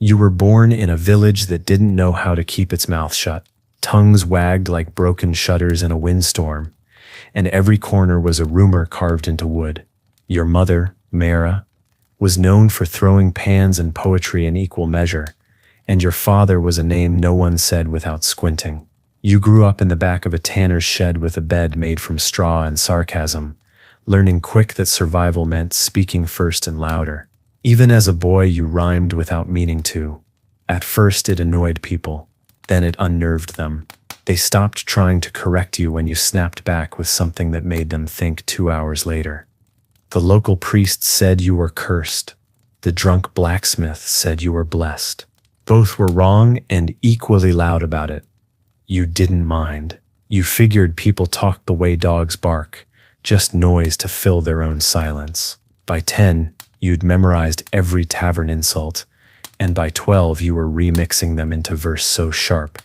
You were born in a village that didn't know how to keep its mouth shut. Tongues wagged like broken shutters in a windstorm, and every corner was a rumor carved into wood. Your mother, Mara, was known for throwing pans and poetry in equal measure, and your father was a name no one said without squinting. You grew up in the back of a tanner's shed with a bed made from straw and sarcasm, learning quick that survival meant speaking first and louder. Even as a boy, you rhymed without meaning to. At first, it annoyed people. Then it unnerved them. They stopped trying to correct you when you snapped back with something that made them think 2 hours later. The local priest said you were cursed. The drunk blacksmith said you were blessed. Both were wrong and equally loud about it. You didn't mind. You figured people talked the way dogs bark, just noise to fill their own silence. By 10, you'd memorized every tavern insult, and by 12 you were remixing them into verse so sharp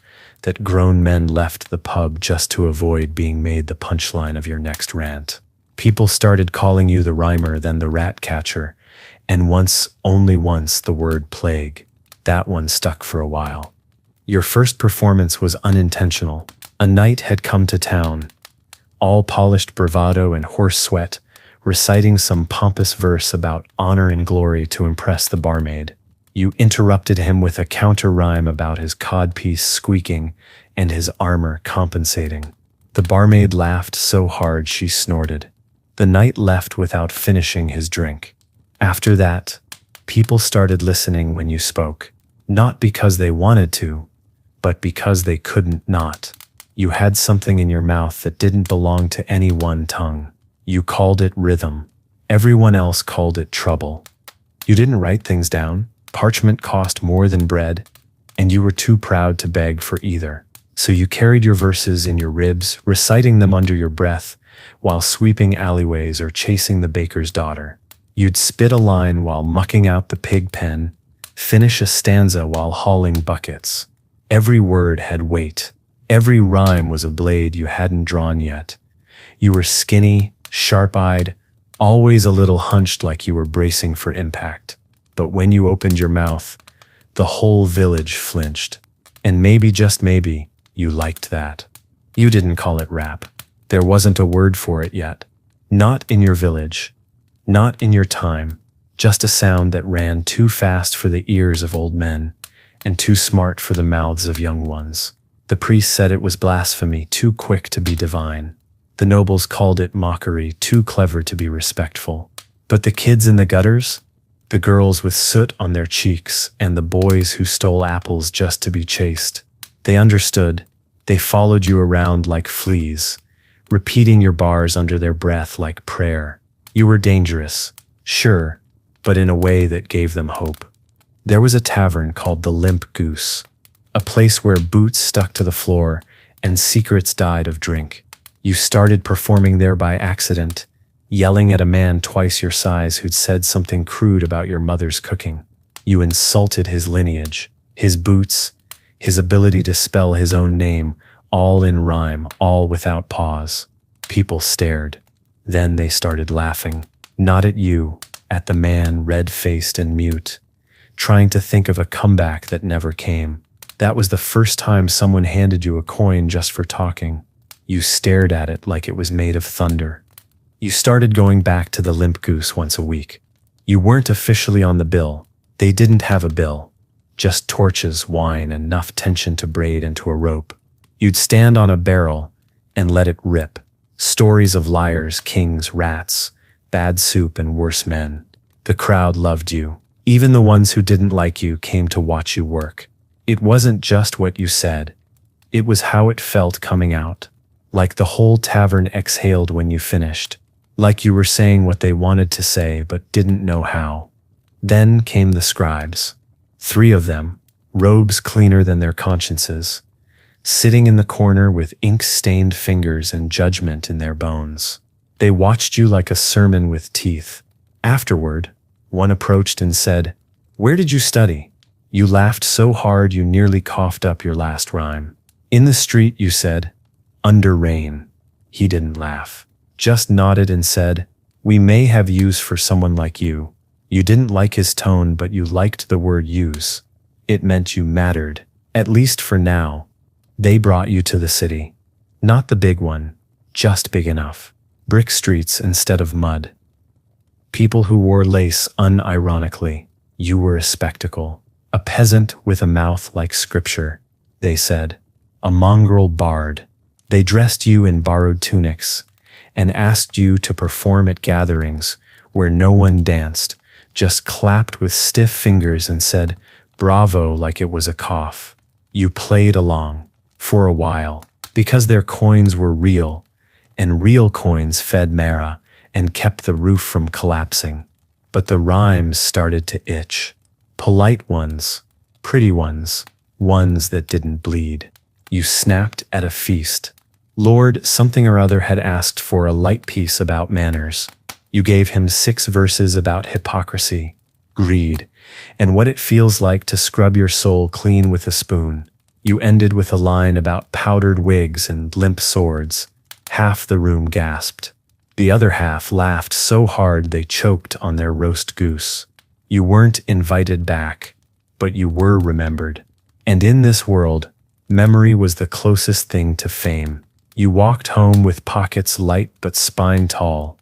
that grown men left the pub just to avoid being made the punchline of your next rant. People started calling you the rhymer, then the rat catcher, and once, only once, the word plague. That one stuck for a while. Your first performance was unintentional. A knight had come to town, all polished bravado and horse sweat, reciting some pompous verse about honor and glory to impress the barmaid. You interrupted him with a counter-rhyme about his codpiece squeaking and his armor compensating. The barmaid laughed so hard she snorted. The knight left without finishing his drink. After that, people started listening when you spoke, not because they wanted to, but because they couldn't not. You had something in your mouth that didn't belong to any one tongue. You called it rhythm. Everyone else called it trouble. You didn't write things down. Parchment cost more than bread, and you were too proud to beg for either. So you carried your verses in your ribs, reciting them under your breath, while sweeping alleyways or chasing the baker's daughter. You'd spit a line while mucking out the pig pen, finish a stanza while hauling buckets. Every word had weight. Every rhyme was a blade you hadn't drawn yet. You were skinny, sharp-eyed, always a little hunched like you were bracing for impact. But when you opened your mouth, the whole village flinched. And maybe, just maybe, you liked that. You didn't call it rap. There wasn't a word for it yet. Not in your village. Not in your time. Just a sound that ran too fast for the ears of old men, and too smart for the mouths of young ones. The priest said it was blasphemy, too quick to be divine. The nobles called it mockery, too clever to be respectful. But the kids in the gutters? The girls with soot on their cheeks, and the boys who stole apples just to be chased. They understood. They followed you around like fleas, repeating your bars under their breath like prayer. You were dangerous, sure, but in a way that gave them hope. There was a tavern called the Limp Goose, a place where boots stuck to the floor and secrets died of drink. You started performing there by accident, yelling at a man twice your size who'd said something crude about your mother's cooking. You insulted his lineage, his boots, his ability to spell his own name, all in rhyme, all without pause. People stared. Then they started laughing, not at you, at the man, red-faced and mute, trying to think of a comeback that never came. That was the first time someone handed you a coin just for talking. You stared at it like it was made of thunder. You started going back to the Limp Goose once a week. You weren't officially on the bill. They didn't have a bill. Just torches, wine, and enough tension to braid into a rope. You'd stand on a barrel and let it rip. Stories of liars, kings, rats, bad soup, and worse men. The crowd loved you. Even the ones who didn't like you came to watch you work. It wasn't just what you said. It was how it felt coming out. Like the whole tavern exhaled when you finished. Like you were saying what they wanted to say but didn't know how. Then came the scribes. 3 of them, robes cleaner than their consciences, sitting in the corner with ink-stained fingers and judgment in their bones. They watched you like a sermon with teeth. Afterward, one approached and said, "Where did you study?" You laughed so hard you nearly coughed up your last rhyme. "In the street," you said. "Under rain." He didn't laugh, just nodded and said, "We may have use for someone like you." You didn't like his tone, but you liked the word use. It meant you mattered, at least for now. They brought you to the city. Not the big one, just big enough. Brick streets instead of mud. People who wore lace unironically. You were a spectacle. A peasant with a mouth like scripture, they said. A mongrel bard. They dressed you in borrowed tunics and asked you to perform at gatherings where no one danced, just clapped with stiff fingers and said, "Bravo," like it was a cough. You played along, for a while, because their coins were real, and real coins fed Mara and kept the roof from collapsing. But the rhymes started to itch. Polite ones, pretty ones, ones that didn't bleed. You snapped at a feast. Lord something or other had asked for a light piece about manners. You gave him 6 verses about hypocrisy, greed, and what it feels like to scrub your soul clean with a spoon. You ended with a line about powdered wigs and limp swords. Half the room gasped. The other half laughed so hard they choked on their roast goose. You weren't invited back, but you were remembered. And in this world, memory was the closest thing to fame. You walked home with pockets light but spine tall.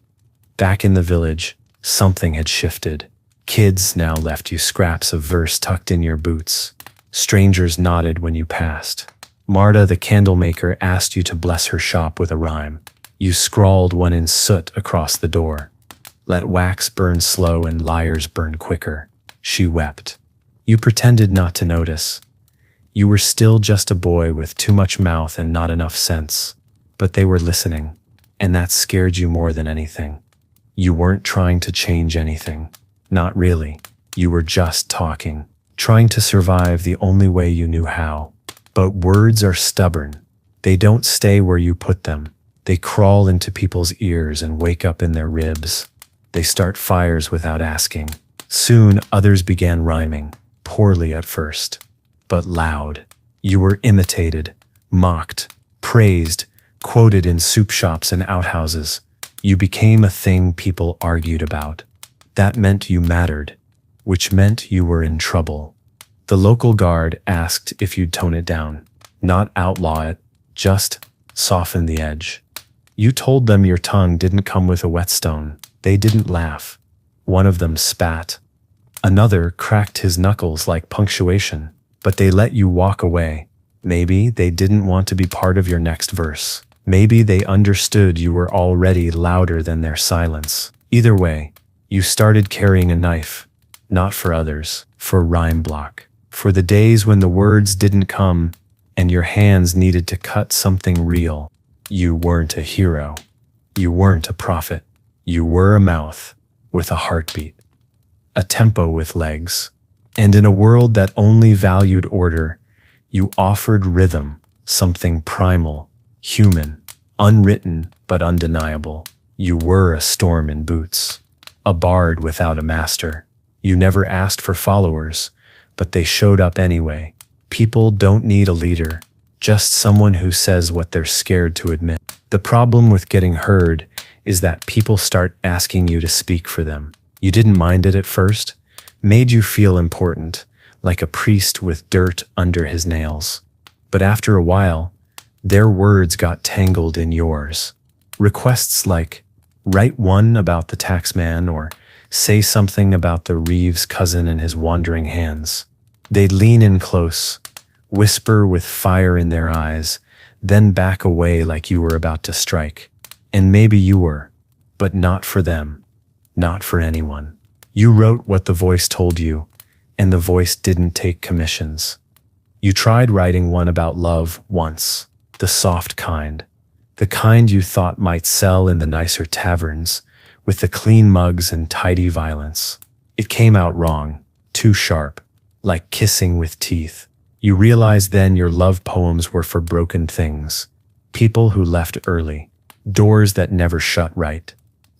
Back in the village, something had shifted. Kids now left you scraps of verse tucked in your boots. Strangers nodded when you passed. Marta, the candlemaker, asked you to bless her shop with a rhyme. You scrawled one in soot across the door. Let wax burn slow and liars burn quicker. She wept. You pretended not to notice. You were still just a boy with too much mouth and not enough sense. But they were listening, and that scared you more than anything. You weren't trying to change anything. Not really. You were just talking, trying to survive the only way you knew how. But words are stubborn. They don't stay where you put them. They crawl into people's ears and wake up in their ribs. They start fires without asking. Soon others began rhyming, poorly at first, but loud. You were imitated, mocked, praised, quoted in soup shops and outhouses. You became a thing people argued about. That meant you mattered, which meant you were in trouble. The local guard asked if you'd tone it down, not outlaw it, just soften the edge. You told them your tongue didn't come with a whetstone. They didn't laugh. One of them spat. Another cracked his knuckles like punctuation, but they let you walk away. Maybe they didn't want to be part of your next verse. Maybe they understood you were already louder than their silence. Either way, you started carrying a knife, not for others, for rhyme block, for the days when the words didn't come and your hands needed to cut something real. You weren't a hero. You weren't a prophet. You were a mouth with a heartbeat, a tempo with legs. And in a world that only valued order, you offered rhythm, something primal, human, unwritten but undeniable. You were a storm in boots, a bard without a master. You never asked for followers, but they showed up anyway. People don't need a leader, just someone who says what they're scared to admit. The problem with getting heard is that people start asking you to speak for them. You didn't mind it at first, made you feel important, like a priest with dirt under his nails. But after a while, their words got tangled in yours. Requests like, write one about the taxman or say something about the Reeves cousin and his wandering hands. They'd lean in close, whisper with fire in their eyes, then back away like you were about to strike. And maybe you were, but not for them, not for anyone. You wrote what the voice told you, and the voice didn't take commissions. You tried writing one about love once, the soft kind, the kind you thought might sell in the nicer taverns, with the clean mugs and tidy violence. It came out wrong, too sharp, like kissing with teeth. You realized then your love poems were for broken things, people who left early, doors that never shut right.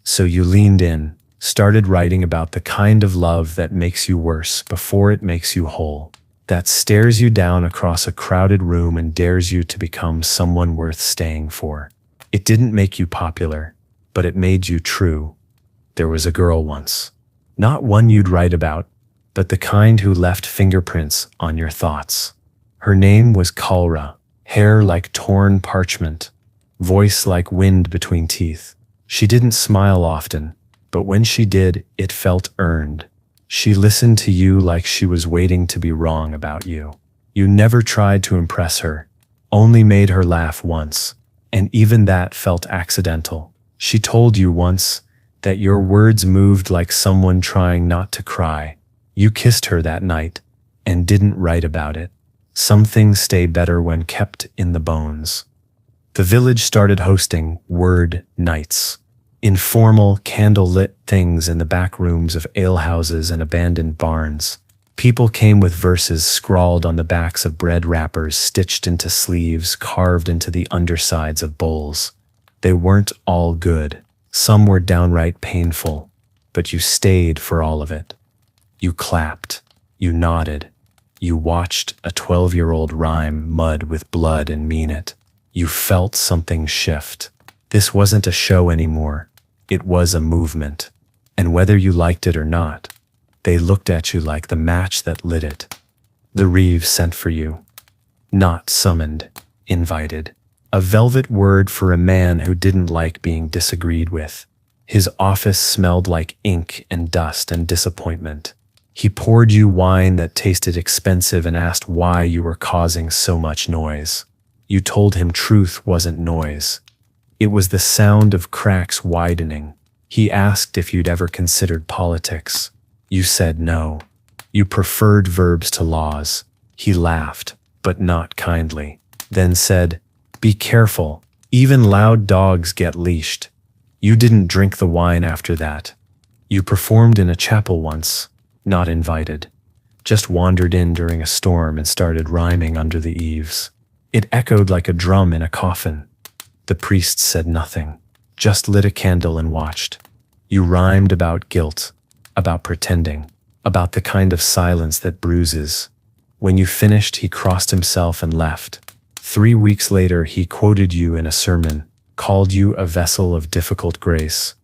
So you leaned in, started writing about the kind of love that makes you worse before it makes you whole, that stares you down across a crowded room and dares you to become someone worth staying for. It didn't make you popular, but it made you true. There was a girl once, not one you'd write about, but the kind who left fingerprints on your thoughts. Her name was Kalra, hair like torn parchment, voice like wind between teeth. She didn't smile often, but when she did, it felt earned. She listened to you like she was waiting to be wrong about you. You never tried to impress her, only made her laugh once, and even that felt accidental. She told you once that your words moved like someone trying not to cry. You kissed her that night and didn't write about it. Some things stay better when kept in the bones. The village started hosting word nights, informal, candle-lit things in the back rooms of alehouses and abandoned barns. People came with verses scrawled on the backs of bread wrappers, stitched into sleeves, carved into the undersides of bowls. They weren't all good. Some were downright painful, but you stayed for all of it. You clapped, you nodded, you watched a 12-year-old rhyme mud with blood and mean it. You felt something shift. This wasn't a show anymore. It was a movement. And whether you liked it or not, they looked at you like the match that lit it. The Reeves sent for you. Not summoned, invited. A velvet word for a man who didn't like being disagreed with. His office smelled like ink and dust and disappointment. He poured you wine that tasted expensive and asked why you were causing so much noise. You told him truth wasn't noise. It was the sound of cracks widening. He asked if you'd ever considered politics. You said no. You preferred verbs to laws. He laughed, but not kindly, then said, "Be careful. Even loud dogs get leashed." You didn't drink the wine after that. You performed in a chapel once, not invited. Just wandered in during a storm and started rhyming under the eaves. It echoed like a drum in a coffin. The priest said nothing, just lit a candle and watched. You rhymed about guilt, about pretending, about the kind of silence that bruises. When you finished, he crossed himself and left. 3 weeks later, he quoted you in a sermon, called you a vessel of difficult grace.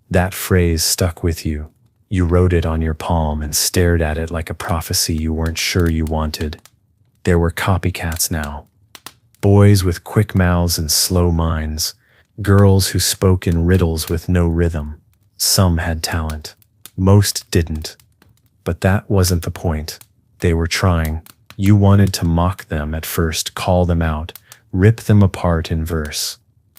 That phrase stuck with you. You wrote it on your palm and stared at it like a prophecy you weren't sure you wanted. There were copycats now. Boys with quick mouths and slow minds. Girls who spoke in riddles with no rhythm. Some had talent. Most didn't. But that wasn't the point. They were trying. You wanted to mock them at first, call them out, rip them apart in verse.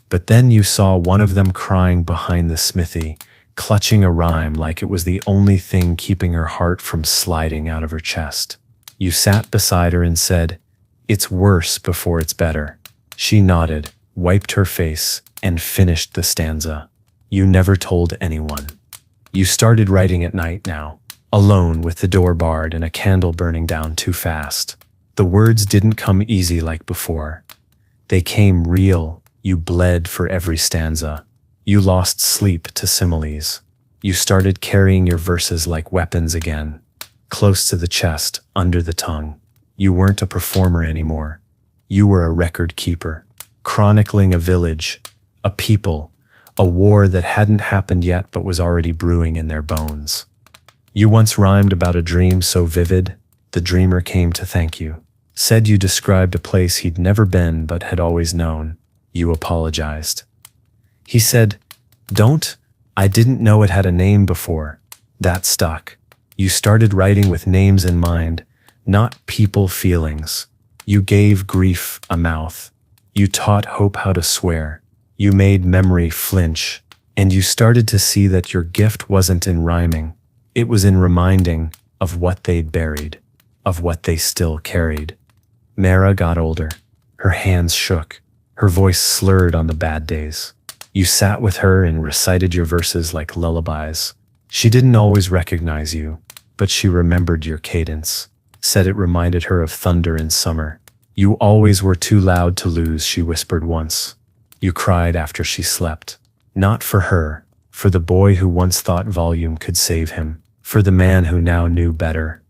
But then you saw one of them crying behind the smithy, clutching a rhyme like it was the only thing keeping her heart from sliding out of her chest. You sat beside her and said, "It's worse before it's better." She nodded, wiped her face, and finished the stanza. You never told anyone. You started writing at night now, alone with the door barred and a candle burning down too fast. The words didn't come easy like before. They came real. You bled for every stanza. You lost sleep to similes. You started carrying your verses like weapons again, close to the chest, under the tongue. You weren't a performer anymore. You were a record keeper, chronicling a village, a people, a war that hadn't happened yet but was already brewing in their bones. You once rhymed about a dream so vivid, the dreamer came to thank you. Said you described a place he'd never been but had always known. You apologized. He said, "Don't, I didn't know it had a name before." That stuck. You started writing with names in mind, not people feelings. You gave grief a mouth. You taught hope how to swear. You made memory flinch. And you started to see that your gift wasn't in rhyming. It was in reminding of what they'd buried, of what they still carried. Mara got older. Her hands shook. Her voice slurred on the bad days. You sat with her and recited your verses like lullabies. She didn't always recognize you, but she remembered your cadence. Said it reminded her of thunder in summer. You always were too loud to lose, she whispered once. You cried after she slept. Not for her, for the boy who once thought volume could save him, for the man who now knew better.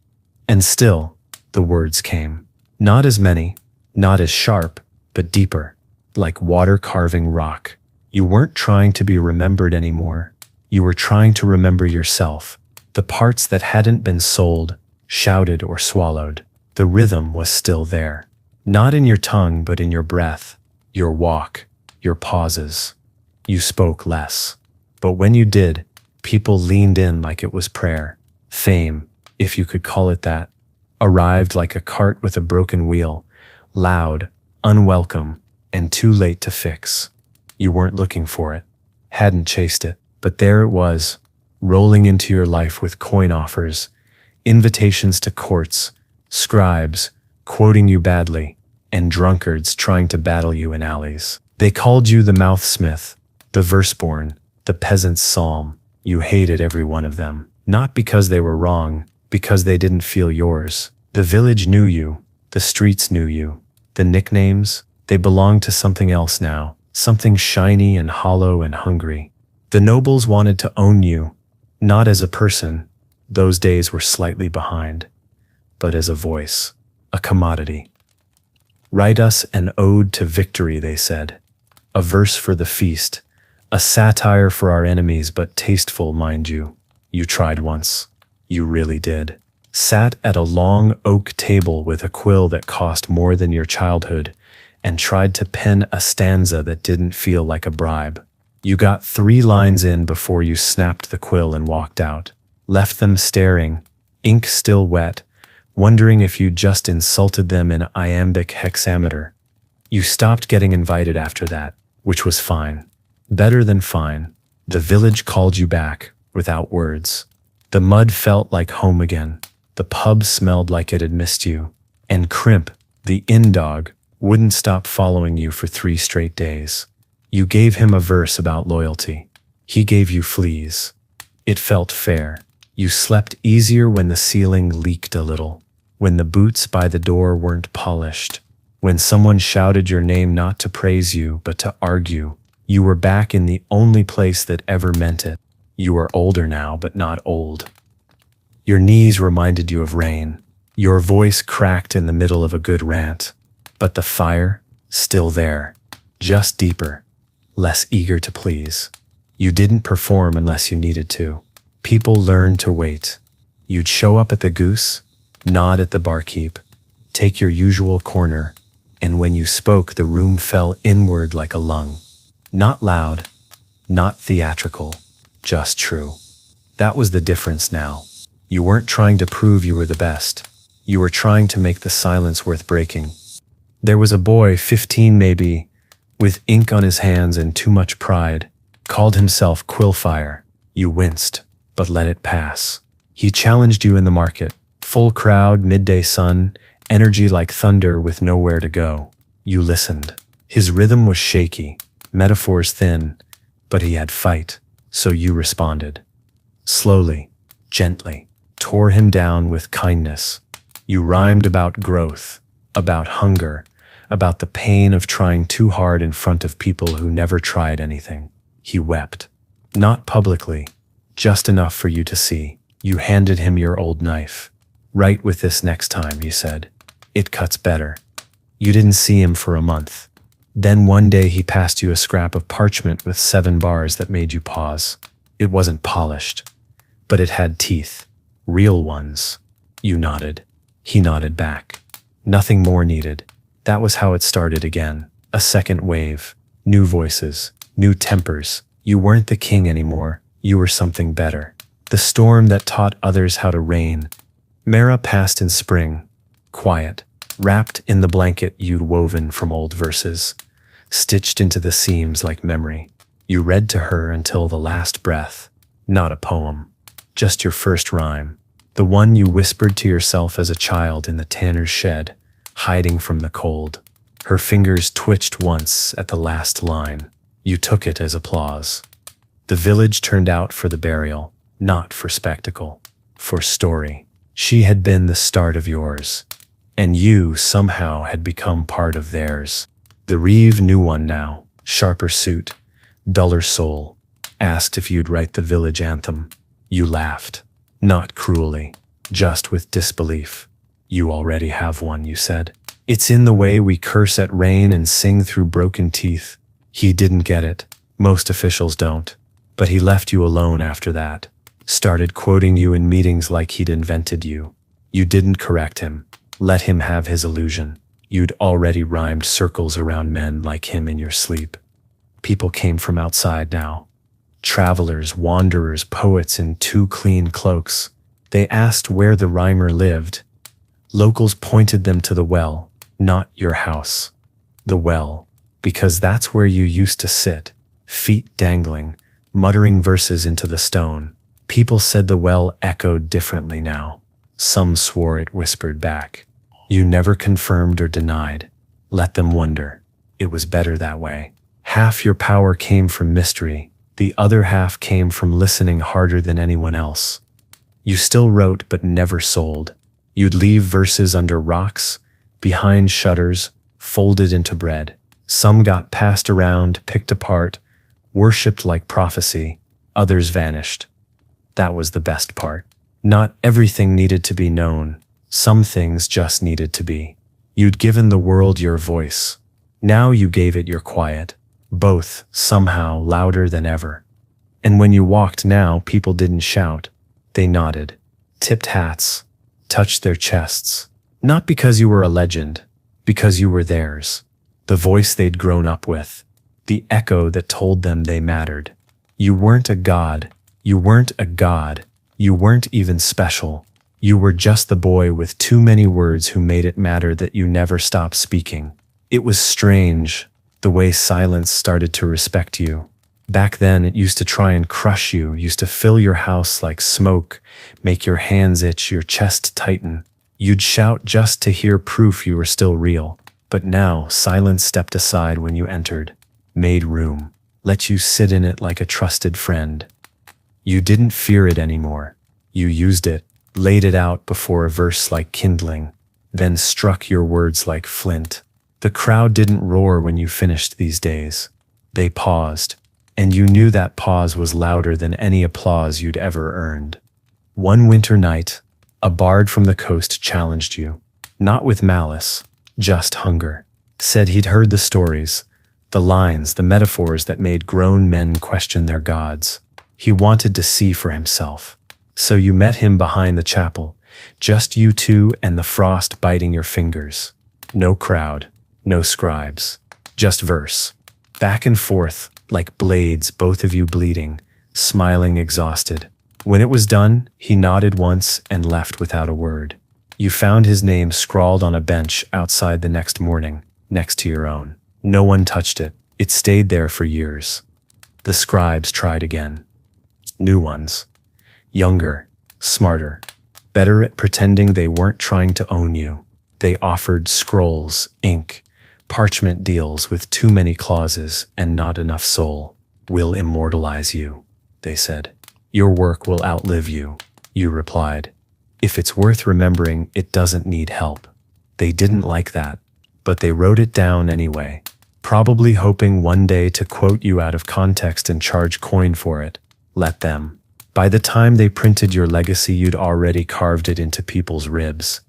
And still, the words came. Not as many, not as sharp, but deeper, like water carving rock. You weren't trying to be remembered anymore. You were trying to remember yourself, the parts that hadn't been sold, shouted or swallowed. The rhythm was still there. Not in your tongue, but in your breath, your walk, your pauses. You spoke less. But when you did, people leaned in like it was prayer. Fame, if you could call it that, arrived like a cart with a broken wheel, loud, unwelcome, and too late to fix. You weren't looking for it, hadn't chased it, but there it was, rolling into your life with coin offers, invitations to courts, scribes quoting you badly, and drunkards trying to battle you in alleys. They called you the mouthsmith, the verseborn, the peasant's psalm. You hated every one of them, not because they were wrong, because they didn't feel yours. The village knew you, the streets knew you. The nicknames, they belonged to something else now, something shiny and hollow and hungry. The nobles wanted to own you, not as a person, those days were slightly behind, but as a voice, a commodity. Write us an ode to victory, they said, a verse for the feast, a satire for our enemies, but tasteful, mind you. You tried once. You really did. Sat at a long oak table with a quill that cost more than your childhood, and tried to pen a stanza that didn't feel like a bribe. You got 3 lines in before you snapped the quill and walked out, left them staring, ink still wet, wondering if you just insulted them in iambic hexameter. You stopped getting invited after that, which was fine. Better than fine. The village called you back, without words. The mud felt like home again. The pub smelled like it had missed you. And Crimp, the inn dog, wouldn't stop following you for 3 straight days. You gave him a verse about loyalty. He gave you fleas. It felt fair. You slept easier when the ceiling leaked a little, when the boots by the door weren't polished, when someone shouted your name not to praise you but to argue. You were back in the only place that ever meant it. You were older now, but not old. Your knees reminded you of rain. Your voice cracked in the middle of a good rant. But the fire, still there, just deeper, less eager to please. You didn't perform unless you needed to. People learned to wait. You'd show up at the Goose, nod at the barkeep, take your usual corner, and when you spoke, the room fell inward like a lung. Not loud, not theatrical, just true. That was the difference now. You weren't trying to prove you were the best. You were trying to make the silence worth breaking. There was a boy, 15 maybe, with ink on his hands and too much pride, called himself Quillfire. You winced, but let it pass. He challenged you in the market. Full crowd, midday sun, energy like thunder with nowhere to go. You listened. His rhythm was shaky, metaphors thin, but he had fight, so you responded. Slowly, gently, tore him down with kindness. You rhymed about growth, about hunger, about the pain of trying too hard in front of people who never tried anything. He wept. Not publicly, just enough for you to see. You handed him your old knife. Write with this next time, you said. It cuts better. You didn't see him for a month. Then one day he passed you a scrap of parchment with 7 bars that made you pause. It wasn't polished, but it had teeth. Real ones. You nodded. He nodded back. Nothing more needed. That was how it started again. A second wave. New voices. New tempers. You weren't the king anymore. You were something better. The storm that taught others how to reign. Mara passed in spring. Quiet. Wrapped in the blanket you'd woven from old verses. Stitched into the seams like memory. You read to her until the last breath. Not a poem. Just your first rhyme. The one you whispered to yourself as a child in the tanner's shed, hiding from the cold. Her fingers twitched once at the last line. You took it as applause. The village turned out for the burial, not for spectacle, for story. She had been the start of yours, and you somehow had become part of theirs. The Reeve knew one now, sharper suit, duller soul, asked if you'd write the village anthem. You laughed. Not cruelly, just with disbelief. You already have one, you said. It's in the way we curse at rain and sing through broken teeth. He didn't get it. Most officials don't. But he left you alone after that. Started quoting you in meetings like he'd invented you. You didn't correct him. Let him have his illusion. You'd already rhymed circles around men like him in your sleep. People came from outside now. Travelers, wanderers, poets in 2 clean cloaks. They asked where the rhymer lived. Locals pointed them to the well, not your house. The well, because that's where you used to sit, feet dangling, muttering verses into the stone. People said the well echoed differently now. Some swore it whispered back. You never confirmed or denied. Let them wonder. It was better that way. Half your power came from mystery. The other half came from listening harder than anyone else. You still wrote but never sold. You'd leave verses under rocks, behind shutters, folded into bread. Some got passed around, picked apart, worshipped like prophecy. Others vanished. That was the best part. Not everything needed to be known. Some things just needed to be. You'd given the world your voice. Now you gave it your quiet. Both, somehow, louder than ever. And when you walked now, people didn't shout. They nodded, tipped hats, touched their chests. Not because you were a legend, because you were theirs. The voice they'd grown up with. The echo that told them they mattered. You weren't a god. You weren't a god. You weren't even special. You were just the boy with too many words who made it matter that you never stopped speaking. It was strange, the way silence started to respect you. Back then, it used to try and crush you, used to fill your house like smoke, make your hands itch, your chest tighten. You'd shout just to hear proof you were still real. But now, silence stepped aside when you entered, made room, let you sit in it like a trusted friend. You didn't fear it anymore. You used it, laid it out before a verse like kindling, then struck your words like flint. The crowd didn't roar when you finished these days. They paused, and you knew that pause was louder than any applause you'd ever earned. One winter night, a bard from the coast challenged you, not with malice, just hunger. Said he'd heard the stories, the lines, the metaphors that made grown men question their gods. He wanted to see for himself. So you met him behind the chapel, just you two and the frost biting your fingers. No crowd, no scribes, just verse. Back and forth, like blades, both of you bleeding, smiling exhausted. When it was done, he nodded once and left without a word. You found his name scrawled on a bench outside the next morning, next to your own. No one touched it. It stayed there for years. The scribes tried again. New ones. Younger, smarter, better at pretending they weren't trying to own you. They offered scrolls, ink, parchment deals with too many clauses and not enough soul. We'll immortalize you, they said. Your work will outlive you, you replied. If it's worth remembering, it doesn't need help. They didn't like that, but they wrote it down anyway, probably hoping one day to quote you out of context and charge coin for it. Let them. By the time they printed your legacy, you'd already carved it into people's ribs.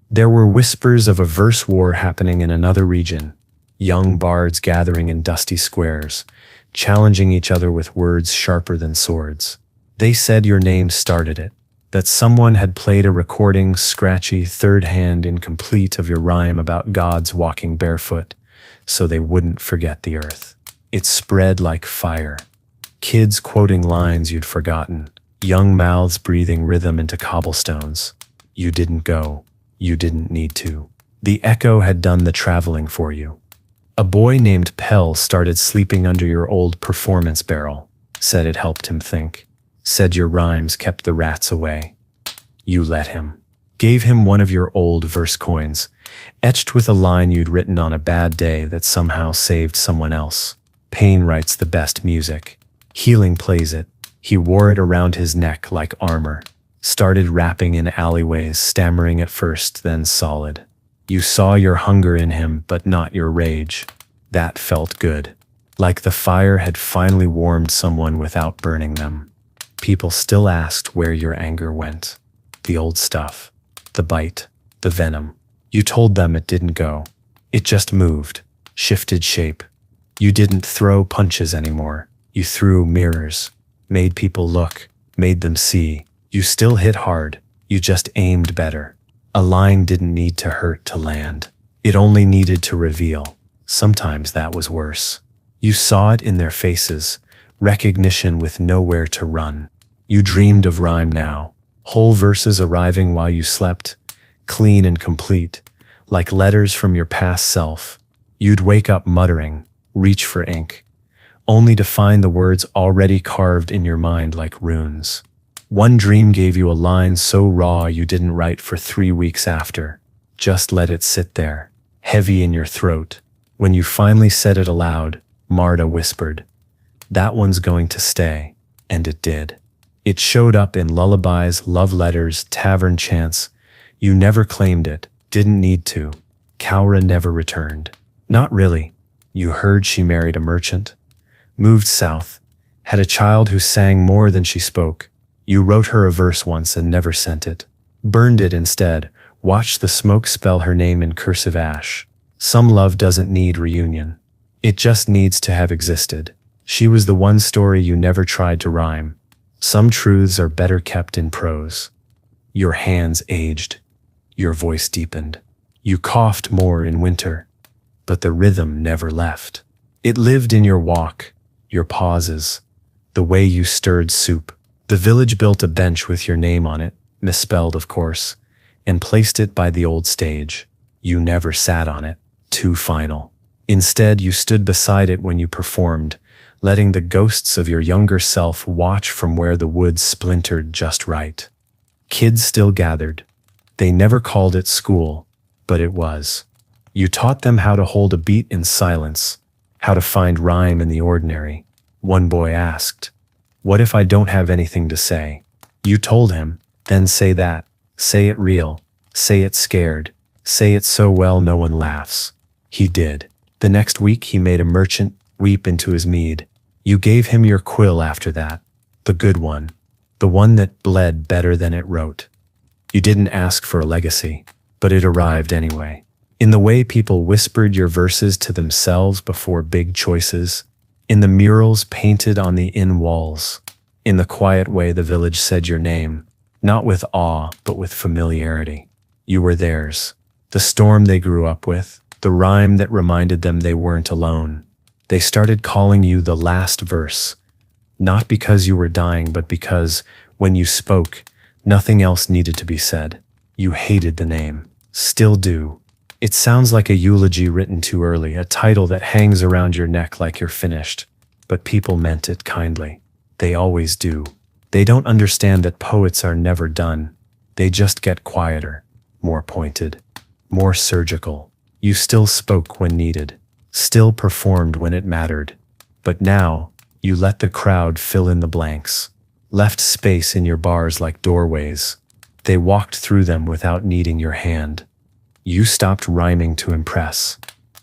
There were whispers of a verse war happening in another region, young bards gathering in dusty squares, challenging each other with words sharper than swords. They said your name started it, that someone had played a recording, scratchy, third-hand incomplete of your rhyme about gods walking barefoot, so they wouldn't forget the earth. It spread like fire. Kids quoting lines you'd forgotten, young mouths breathing rhythm into cobblestones. You didn't go. You didn't need to. The echo had done the traveling for you. A boy named Pell started sleeping under your old performance barrel, said it helped him think, said your rhymes kept the rats away. You let him. Gave him one of your old verse coins, etched with a line you'd written on a bad day that somehow saved someone else. Pain writes the best music. Healing plays it. He wore it around his neck like armor. Started rapping in alleyways, stammering at first, then solid. You saw your hunger in him, but not your rage. That felt good. Like the fire had finally warmed someone without burning them. People still asked where your anger went. The old stuff. The bite. The venom. You told them it didn't go. It just moved. Shifted shape. You didn't throw punches anymore. You threw mirrors. Made people look. Made them see. You still hit hard, You just aimed better. A line didn't need to hurt to land. It only needed to reveal. Sometimes that was worse. You saw it in their faces, recognition with nowhere to run. You dreamed of rhyme now, whole verses arriving while you slept, clean and complete, like letters from your past self. You'd wake up muttering, reach for ink, only to find the words already carved in your mind like runes. One dream gave you a line so raw you didn't write for 3 weeks after. Just let it sit there, heavy in your throat. When you finally said it aloud, Marta whispered, "That one's going to stay." And it did. It showed up in lullabies, love letters, tavern chants. You never claimed it, didn't need to. Kaura never returned. Not really. You heard she married a merchant, moved south, had a child who sang more than she spoke. You wrote her a verse once and never sent it. Burned it instead, watched the smoke spell her name in cursive ash. Some love doesn't need reunion. It just needs to have existed. She was the one story you never tried to rhyme. Some truths are better kept in prose. Your hands aged. Your voice deepened. You coughed more in winter, but the rhythm never left. It lived in your walk, your pauses, the way you stirred soup. The village built a bench with your name on it, misspelled of course, and placed it by the old stage. You never sat on it, too final. Instead, you stood beside it when you performed, letting the ghosts of your younger self watch from where the woods splintered just right. Kids still gathered. They never called it school, but it was. You taught them how to hold a beat in silence, how to find rhyme in the ordinary. One boy asked, "What if I don't have anything to say?" You told him, "Then say that. Say it real. Say it scared. Say it so well no one laughs." He did. The next week he made a merchant weep into his mead. You gave him your quill after that, the good one, the one that bled better than it wrote. You didn't ask for a legacy, but it arrived anyway. In the way people whispered your verses to themselves before big choices, in the murals painted on the inn walls, in the quiet way the village said your name, not with awe, but with familiarity. You were theirs, the storm they grew up with, the rhyme that reminded them they weren't alone. They started calling you the last verse, not because you were dying, but because, when you spoke, nothing else needed to be said. You hated the name. Still do. It sounds like a eulogy written too early, a title that hangs around your neck like you're finished. But people meant it kindly. They always do. They don't understand that poets are never done. They just get quieter, more pointed, more surgical. You still spoke when needed, still performed when it mattered. But now, you let the crowd fill in the blanks, left space in your bars like doorways. They walked through them without needing your hand. You stopped rhyming to impress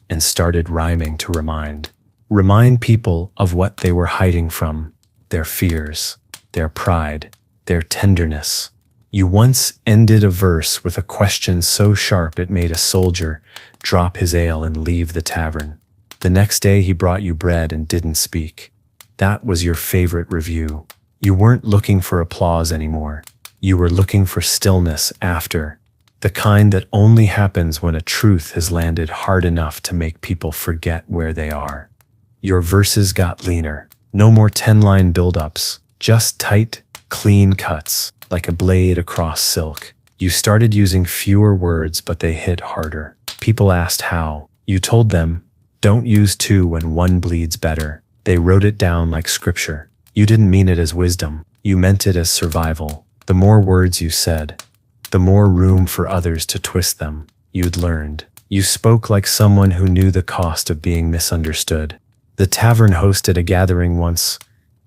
and started rhyming to remind. Remind people of what they were hiding from, their fears, their pride, their tenderness. You once ended a verse with a question so sharp it made a soldier drop his ale and leave the tavern. The next day he brought you bread and didn't speak. That was your favorite review. You weren't looking for applause anymore. You were looking for stillness after. The kind that only happens when a truth has landed hard enough to make people forget where they are. Your verses got leaner. No more 10-line build-ups, just tight, clean cuts, like a blade across silk. You started using fewer words, but they hit harder. People asked how. You told them, "Don't use two when one bleeds better." They wrote it down like scripture. You didn't mean it as wisdom. You meant it as survival. The more words you said, the more room for others to twist them. You'd learned. You spoke like someone who knew the cost of being misunderstood. The tavern hosted a gathering once,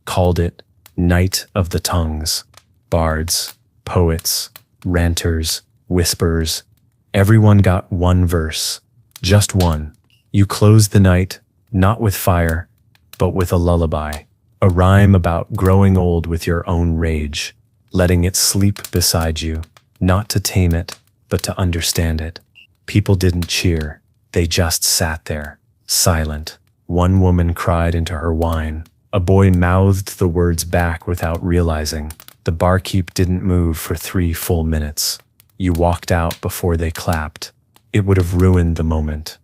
called it Night of the Tongues. Bards, poets, ranters, whisperers. Everyone got one verse, just one. You closed the night, not with fire, but with a lullaby. A rhyme about growing old with your own rage, letting it sleep beside you. Not to tame it, but to understand it. People didn't cheer. They just sat there, silent. One woman cried into her wine. A boy mouthed the words back without realizing. The barkeep didn't move for 3 full minutes. You walked out before they clapped. It would have ruined the moment.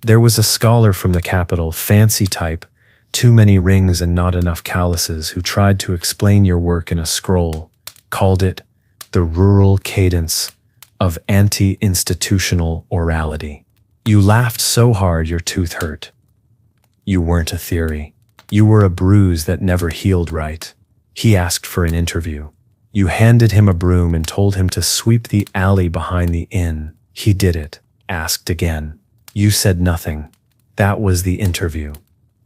There was a scholar from the capital, fancy type, too many rings and not enough calluses, who tried to explain your work in a scroll, called it the rural cadence of anti-institutional orality. You laughed so hard your tooth hurt. You weren't a theory. You were a bruise that never healed right. He asked for an interview. You handed him a broom and told him to sweep the alley behind the inn. He did it, asked again. You said nothing. That was the interview.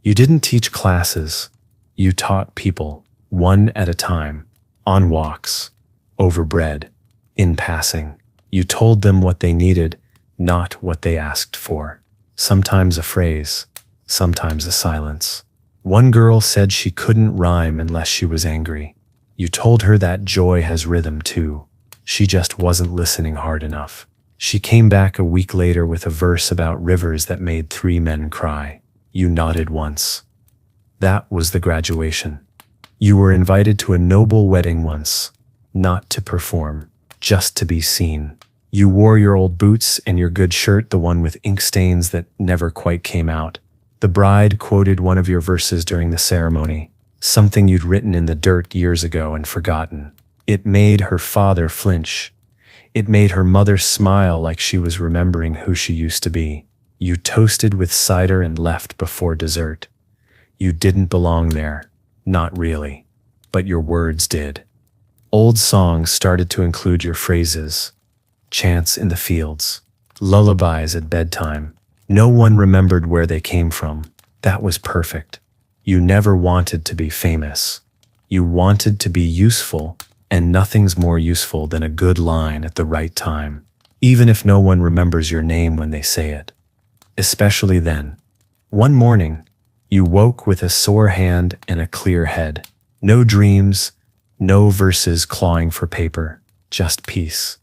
You didn't teach classes. You taught people, one at a time, on walks, over bread, in passing. You told them what they needed, not what they asked for. Sometimes a phrase, sometimes a silence. One girl said she couldn't rhyme unless she was angry. You told her that joy has rhythm too. She just wasn't listening hard enough. She came back a week later with a verse about rivers that made 3 men cry. You nodded once. That was the graduation. You were invited to a noble wedding once, not to perform, just to be seen. You wore your old boots and your good shirt, the one with ink stains that never quite came out. The bride quoted one of your verses during the ceremony, something you'd written in the dirt years ago and forgotten. It made her father flinch. It made her mother smile like she was remembering who she used to be. You toasted with cider and left before dessert. You didn't belong there. Not really. But your words did. Old songs started to include your phrases. Chants in the fields. Lullabies at bedtime. No one remembered where they came from. That was perfect. You never wanted to be famous. You wanted to be useful, and nothing's more useful than a good line at the right time, even if no one remembers your name when they say it. Especially then. One morning, you woke with a sore hand and a clear head. No dreams, no verses clawing for paper, just peace.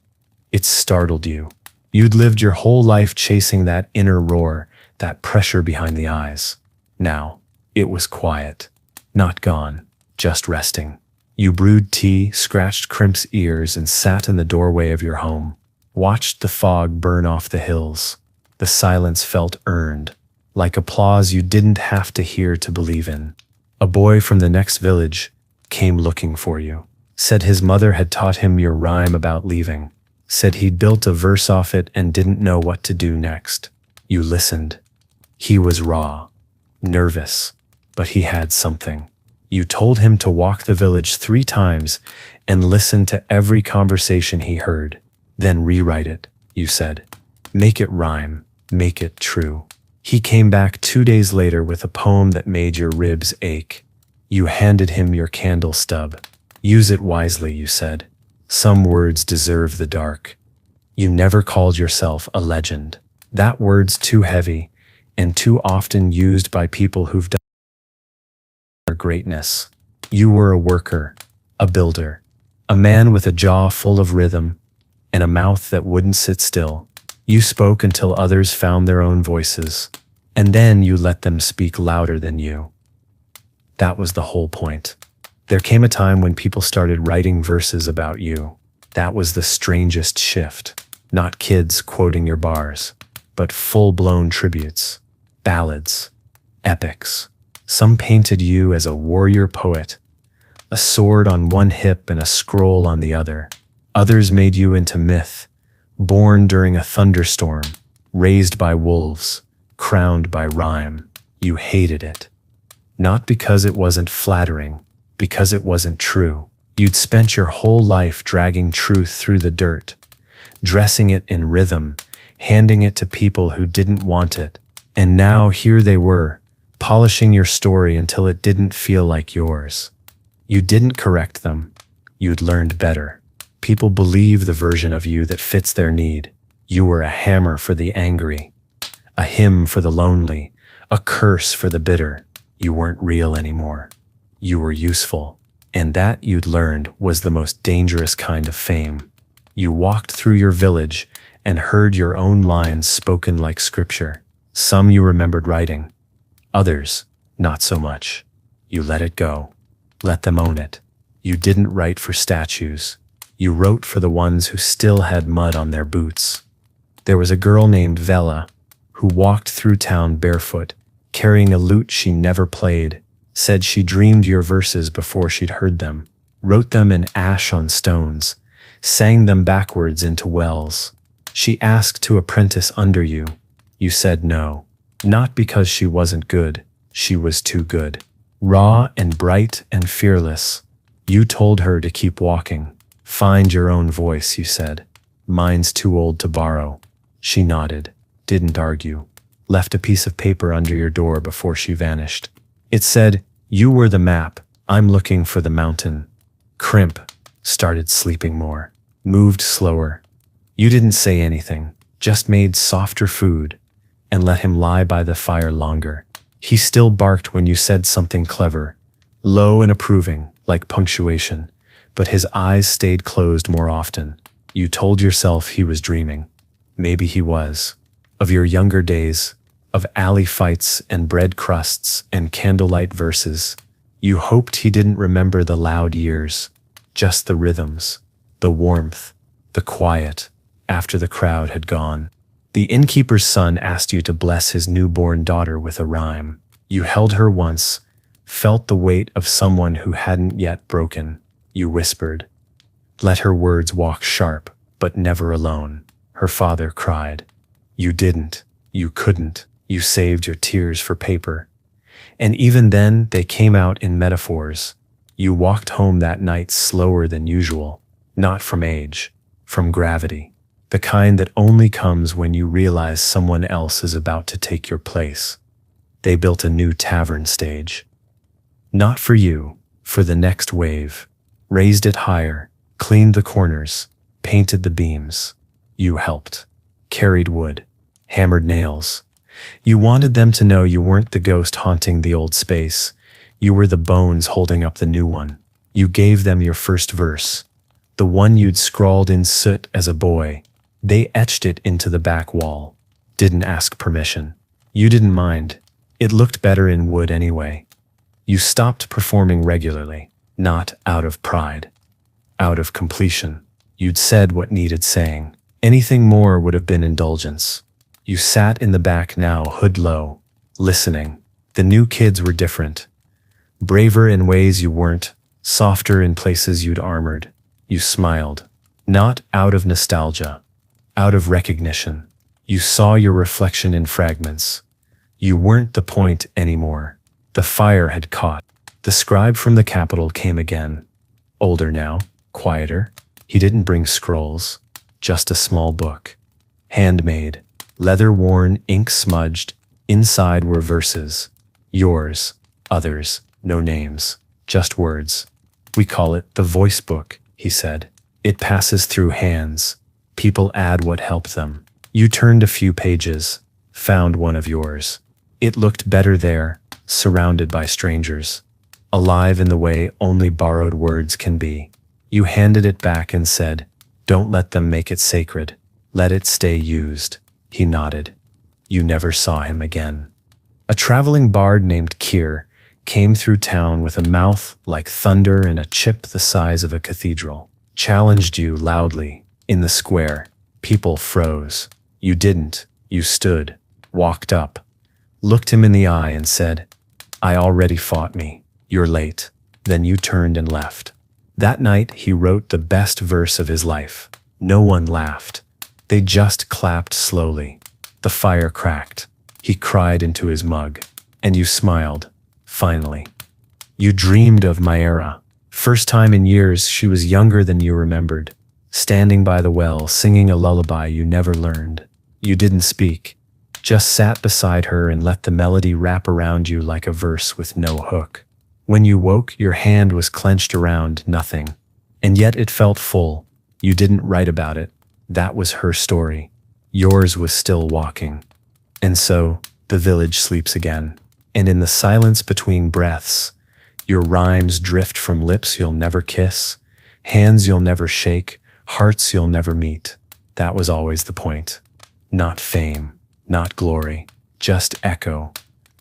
It startled you. You'd lived your whole life chasing that inner roar, that pressure behind the eyes. Now, it was quiet. Not gone, just resting. You brewed tea, scratched Crimp's ears, and sat in the doorway of your home. Watched the fog burn off the hills. The silence felt earned, like applause you didn't have to hear to believe in. A boy from the next village came looking for you. Said his mother had taught him your rhyme about leaving. Said he'd built a verse off it and didn't know what to do next. You listened. He was raw, nervous, but he had something. You told him to walk the village 3 times and listen to every conversation he heard. Then rewrite it, you said. Make it rhyme, make it true. He came back 2 days later with a poem that made your ribs ache. You handed him your candle stub. Use it wisely, you said. Some words deserve the dark. You never called yourself a legend. That word's too heavy and too often used by people who've done their greatness. You were a worker, a builder, a man with a jaw full of rhythm and a mouth that wouldn't sit still. You spoke until others found their own voices, and then you let them speak louder than you. That was the whole point. There came a time when people started writing verses about you. That was the strangest shift. Not kids quoting your bars, but full-blown tributes, ballads, epics. Some painted you as a warrior poet, a sword on one hip and a scroll on the other. Others made you into myth, born during a thunderstorm, raised by wolves, crowned by rhyme. You hated it. Not because it wasn't flattering, because it wasn't true. You'd spent your whole life dragging truth through the dirt, dressing it in rhythm, handing it to people who didn't want it. And now here they were, polishing your story until it didn't feel like yours. You didn't correct them. You'd learned better. People believe the version of you that fits their need. You were a hammer for the angry, a hymn for the lonely, a curse for the bitter. You weren't real anymore. You were useful, and that, you'd learned, was the most dangerous kind of fame. You walked through your village and heard your own lines spoken like scripture. Some you remembered writing, others not so much. You let it go. Let them own it. You didn't write for statues. You wrote for the ones who still had mud on their boots. There was a girl named Vela who walked through town barefoot, carrying a lute she never played, said she dreamed your verses before she'd heard them, wrote them in ash on stones, sang them backwards into wells. She asked to apprentice under you. You said no, not because she wasn't good, she was too good. Raw and bright and fearless, you told her to keep walking. Find your own voice, you said. Mine's too old to borrow. She nodded, didn't argue, left a piece of paper under your door before she vanished. It said, you were the map, I'm looking for the mountain. Crimp started sleeping more, moved slower. You didn't say anything, just made softer food and let him lie by the fire longer. He still barked when you said something clever, low and approving, like punctuation, but his eyes stayed closed more often. You told yourself he was dreaming. Maybe he was. Of your younger days, of alley fights and bread crusts and candlelight verses. You hoped he didn't remember the loud years, just the rhythms, the warmth, the quiet, after the crowd had gone. The innkeeper's son asked you to bless his newborn daughter with a rhyme. You held her once, felt the weight of someone who hadn't yet broken. You whispered. Let her words walk sharp, but never alone. Her father cried. You didn't. You couldn't. You saved your tears for paper. And even then, they came out in metaphors. You walked home that night slower than usual, not from age, from gravity. The kind that only comes when you realize someone else is about to take your place. They built a new tavern stage. Not for you, for the next wave. Raised it higher, cleaned the corners, painted the beams. You helped. Carried wood. Hammered nails. You wanted them to know you weren't the ghost haunting the old space. You were the bones holding up the new one. You gave them your first verse. The one you'd scrawled in soot as a boy. They etched it into the back wall. Didn't ask permission. You didn't mind. It looked better in wood anyway. You stopped performing regularly, not out of pride. Out of completion. You'd said what needed saying. Anything more would have been indulgence. You sat in the back now, hood low, listening. The new kids were different. Braver in ways you weren't, softer in places you'd armored. You smiled. Not out of nostalgia. Out of recognition. You saw your reflection in fragments. You weren't the point anymore. The fire had caught. The scribe from the capital came again. Older now, quieter. He didn't bring scrolls, just a small book. Handmade, leather-worn, ink-smudged. Inside were verses. Yours, others, no names, just words. We call it the voice book, he said. It passes through hands. People add what helped them. You turned a few pages, found one of yours. It looked better there, surrounded by strangers. Alive in the way only borrowed words can be. You handed it back and said, don't let them make it sacred. Let it stay used. He nodded. You never saw him again. A traveling bard named Kier came through town with a mouth like thunder and a chip the size of a cathedral. Challenged you loudly. In the square, people froze. You didn't. You stood, walked up, looked him in the eye and said, I already fought me. You're late. Then you turned and left. That night, he wrote the best verse of his life. No one laughed. They just clapped slowly. The fire cracked. He cried into his mug. And you smiled. Finally. You dreamed of Myra. First time in years she was younger than you remembered. Standing by the well, singing a lullaby you never learned. You didn't speak. Just sat beside her and let the melody wrap around you like a verse with no hook. When you woke, your hand was clenched around nothing. And yet it felt full. You didn't write about it. That was her story. Yours was still walking. And so, the village sleeps again. And in the silence between breaths, your rhymes drift from lips you'll never kiss, hands you'll never shake, hearts you'll never meet. That was always the point. Not fame, not glory, just echo.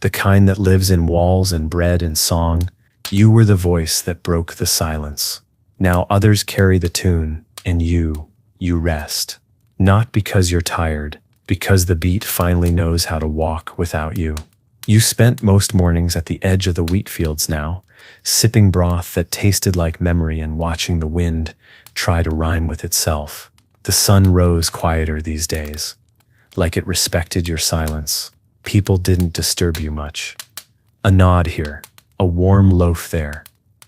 The kind that lives in walls and bread and song, You were the voice that broke the silence. Now others carry the tune, and you rest. Not because you're tired, because the beat finally knows how to walk without you. You spent most mornings at the edge of the wheat fields now, sipping broth that tasted like memory and watching the wind try to rhyme with itself. The sun rose quieter these days, like it respected your silence. People didn't disturb you much. A nod here, a warm loaf there.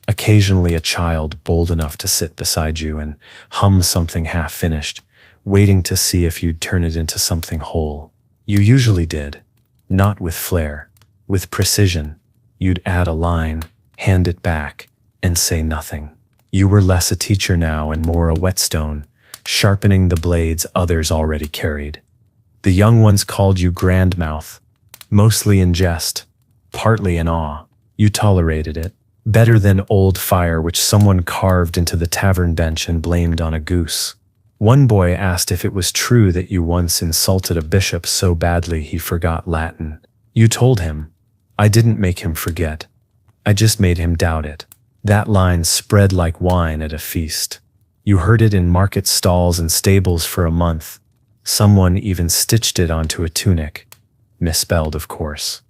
Occasionally a child bold enough to sit beside you and hum something half-finished, waiting to see if you'd turn it into something whole. You usually did, not with flair, with precision. You'd add a line, hand it back, and say nothing. You were less a teacher now and more a whetstone, sharpening the blades others already carried. The young ones called you Grandmouth, mostly in jest, partly in awe. You tolerated it, better than old fire which someone carved into the tavern bench and blamed on a goose. One boy asked if it was true that you once insulted a bishop so badly he forgot Latin. You told him, "I didn't make him forget. I just made him doubt it." That line spread like wine at a feast. You heard it in market stalls and stables for a month. Someone even stitched it onto a tunic. Misspelled, of course.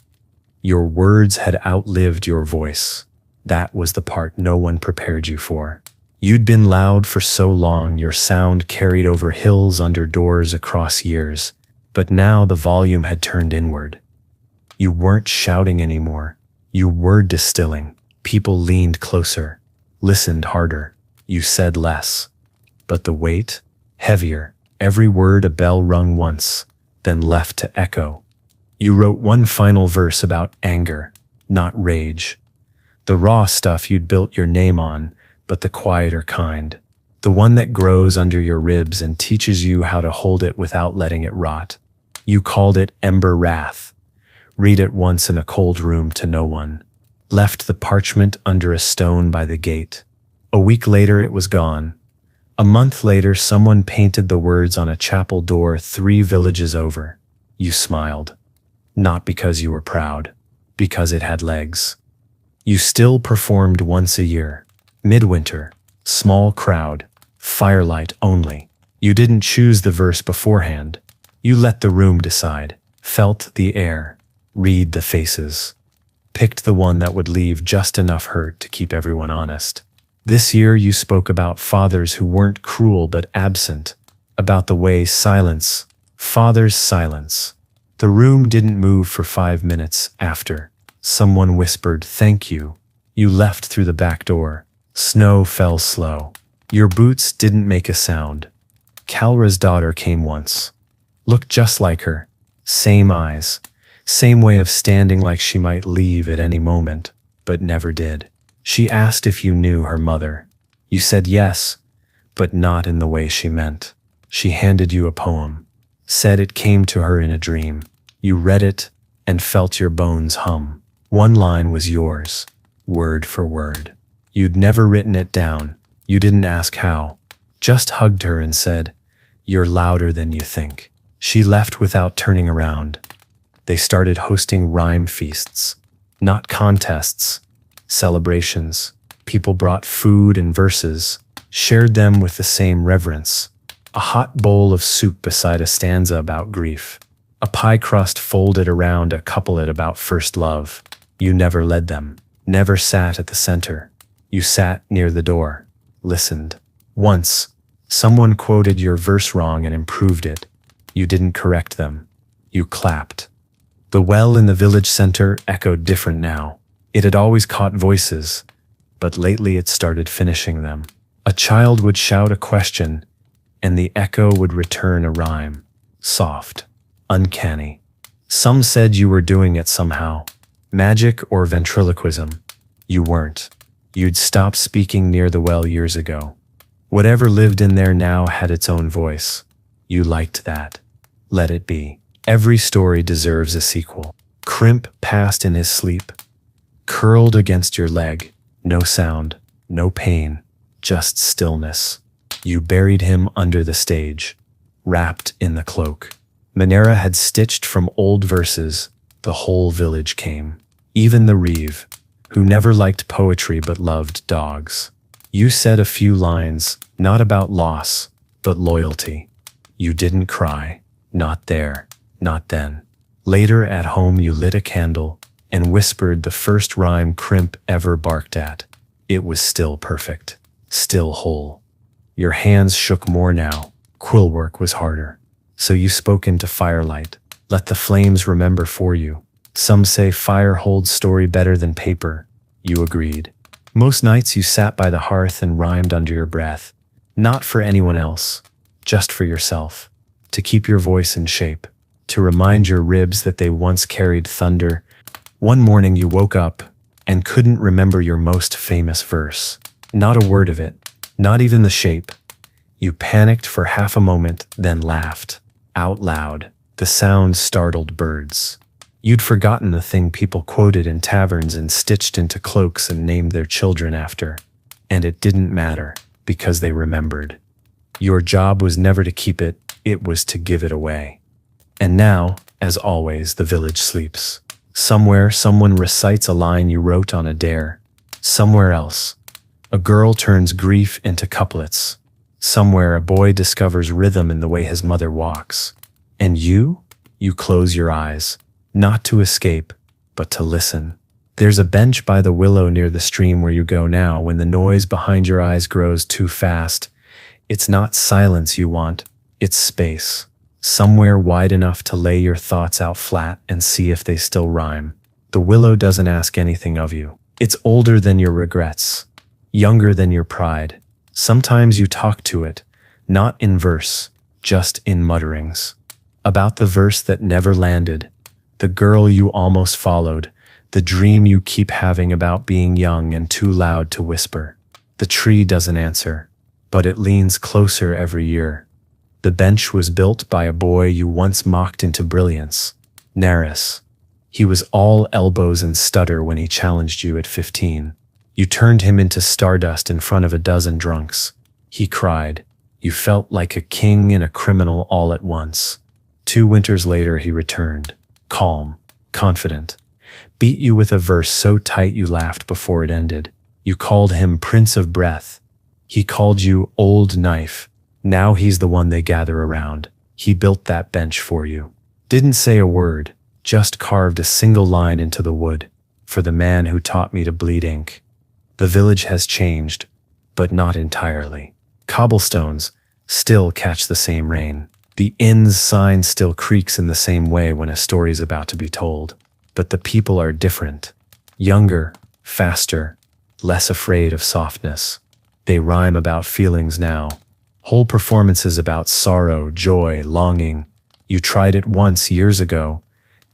Your words had outlived your voice. That was the part no one prepared you for. You'd been loud for so long your sound carried over hills, under doors, across years. But now the volume had turned inward. You weren't shouting anymore. You were distilling. People leaned closer, listened harder. You said less. But the weight? Heavier. Every word a bell rung once, then left to echo. You wrote one final verse about anger, not rage. The raw stuff you'd built your name on, but the quieter kind. The one that grows under your ribs and teaches you how to hold it without letting it rot. You called it Ember Wrath. Read it once in a cold room to no one. Left the parchment under a stone by the gate. A week later it was gone. A month later someone painted the words on a chapel door 3 villages over. You smiled. Not because you were proud, because it had legs. You still performed once a year. Midwinter, small crowd, firelight only. You didn't choose the verse beforehand. You let the room decide, felt the air, read the faces. Picked the one that would leave just enough hurt to keep everyone honest. This year you spoke about fathers who weren't cruel but absent, about the way father's silence. The room didn't move for 5 minutes after. Someone whispered, "Thank you." You left through the back door. Snow fell slow. Your boots didn't make a sound. Calra's daughter came once. Looked just like her. Same eyes. Same way of standing, like she might leave at any moment, but never did. She asked if you knew her mother. You said yes, but not in the way she meant. She handed you a poem. Said it came to her in a dream. You read it and felt your bones hum. One line was yours, word for word. You'd never written it down. You didn't ask how. Just hugged her and said, "You're louder than you think." She left without turning around. They started hosting rhyme feasts. Not contests, celebrations. People brought food and verses, shared them with the same reverence. A hot bowl of soup beside a stanza about grief. A pie crust folded around a couplet about first love. You never led them, never sat at the center. You sat near the door, listened. Once, someone quoted your verse wrong and improved it. You didn't correct them. You clapped. The well in the village center echoed different now. It had always caught voices, but lately it started finishing them. A child would shout a question, and the echo would return a rhyme. Soft, uncanny. Some said you were doing it somehow. Magic or ventriloquism. You weren't. You'd stopped speaking near the well years ago. Whatever lived in there now had its own voice. You liked that. Let it be. Every story deserves a sequel. Crimp passed in his sleep. Curled against your leg. No sound, no pain, just stillness. You buried him under the stage, wrapped in the cloak. Manera had stitched from old verses. The whole village came. Even the reeve, who never liked poetry but loved dogs. You said a few lines, not about loss, but loyalty. You didn't cry. Not there. Not then. Later at home you lit a candle and whispered the first rhyme Crimp ever barked at. It was still perfect. Still whole. Your hands shook more now. Quill work was harder. So you spoke into firelight. Let the flames remember for you. Some say fire holds story better than paper. You agreed. Most nights you sat by the hearth and rhymed under your breath. Not for anyone else, just for yourself. To keep your voice in shape. To remind your ribs that they once carried thunder. One morning you woke up and couldn't remember your most famous verse. Not a word of it. Not even the shape. You panicked for half a moment, then laughed. Out loud. The sound startled birds. You'd forgotten the thing people quoted in taverns and stitched into cloaks and named their children after. And it didn't matter, because they remembered. Your job was never to keep it, it was to give it away. And now, as always, the village sleeps. Somewhere, someone recites a line you wrote on a dare. Somewhere else, a girl turns grief into couplets. Somewhere, a boy discovers rhythm in the way his mother walks. And you close your eyes, not to escape, but to listen. There's a bench by the willow near the stream where you go now when the noise behind your eyes grows too fast. It's not silence you want, it's space. Somewhere wide enough to lay your thoughts out flat and see if they still rhyme. The willow doesn't ask anything of you. It's older than your regrets, younger than your pride. Sometimes you talk to it, not in verse, just in mutterings. About the verse that never landed, the girl you almost followed, the dream you keep having about being young and too loud to whisper. The tree doesn't answer, but it leans closer every year. The bench was built by a boy you once mocked into brilliance, Naris. He was all elbows and stutter when he challenged you at 15. You turned him into stardust in front of a dozen drunks. He cried. You felt like a king and a criminal all at once. 2 winters later he returned, calm, confident. Beat you with a verse so tight you laughed before it ended. You called him Prince of Breath. He called you Old Knife. Now he's the one they gather around. He built that bench for you. Didn't say a word, just carved a single line into the wood. For the man who taught me to bleed ink. The village has changed, but not entirely. Cobblestones still catch the same rain. The inn's sign still creaks in the same way when a story's about to be told. But the people are different. Younger, faster, less afraid of softness. They rhyme about feelings now. Whole performances about sorrow, joy, longing. You tried it once years ago,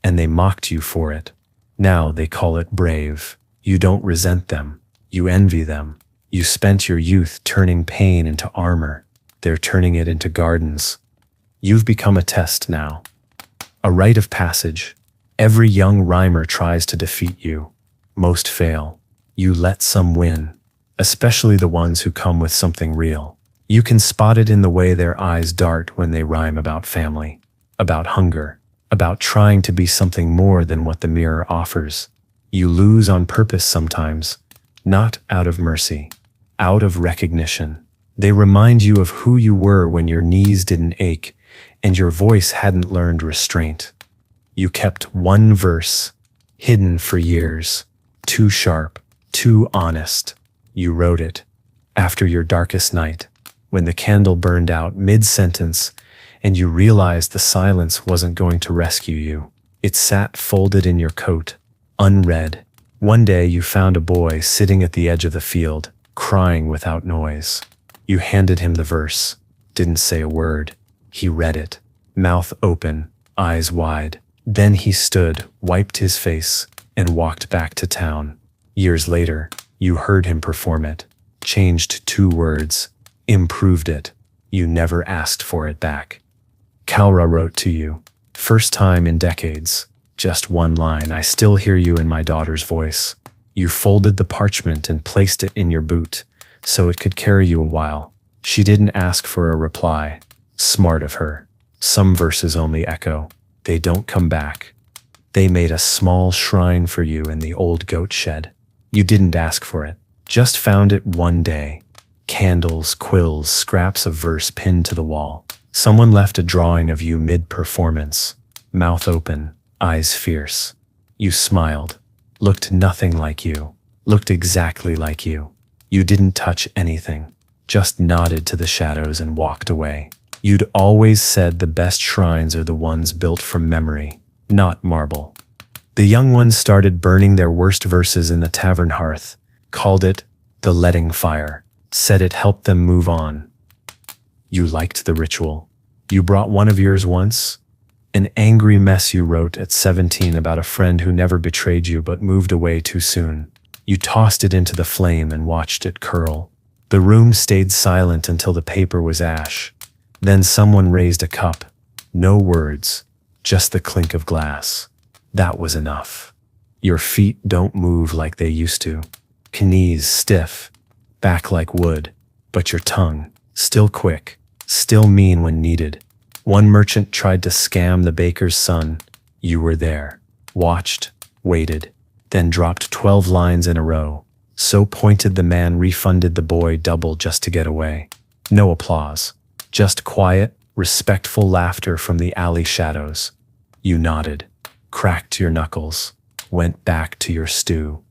and they mocked you for it. Now they call it brave. You don't resent them. You envy them. You spent your youth turning pain into armor. They're turning it into gardens. You've become a test now. A rite of passage. Every young rhymer tries to defeat you. Most fail. You let some win, especially the ones who come with something real. You can spot it in the way their eyes dart when they rhyme about family, about hunger, about trying to be something more than what the mirror offers. You lose on purpose sometimes, not out of mercy, out of recognition. They remind you of who you were when your knees didn't ache and your voice hadn't learned restraint. You kept one verse, hidden for years, too sharp, too honest. You wrote it after your darkest night, when the candle burned out mid-sentence and you realized the silence wasn't going to rescue you. It sat folded in your coat, unread. One day you found a boy sitting at the edge of the field, crying without noise. You handed him the verse, didn't say a word. He read it, mouth open, eyes wide. Then he stood, wiped his face, and walked back to town. Years later, you heard him perform it, changed 2 words, improved it. You never asked for it back. Kalra wrote to you, first time in decades, just 1 line, I still hear you in my daughter's voice. You folded the parchment and placed it in your boot, so it could carry you a while. She didn't ask for a reply. Smart of her. Some verses only echo. They don't come back. They made a small shrine for you in the old goat shed. You didn't ask for it, just found it one day. Candles, quills, scraps of verse pinned to the wall. Someone left a drawing of you mid-performance, mouth open, eyes fierce. You smiled, looked nothing like you, looked exactly like you. You didn't touch anything, just nodded to the shadows and walked away. You'd always said the best shrines are the ones built from memory, not marble. The young ones started burning their worst verses in the tavern hearth, called it the letting fire, said it helped them move on. You liked the ritual. You brought one of yours once? An angry mess you wrote at 17 about a friend who never betrayed you but moved away too soon. You tossed it into the flame and watched it curl. The room stayed silent until the paper was ash. Then someone raised a cup. No words, just the clink of glass. That was enough. Your feet don't move like they used to. Knees stiff, back like wood, but your tongue, still quick, still mean when needed. One merchant tried to scam the baker's son. You were there, watched, waited, then dropped 12 lines in a row. So pointed the man refunded the boy double just to get away. No applause, just quiet, respectful laughter from the alley shadows. You nodded, cracked your knuckles, went back to your stew.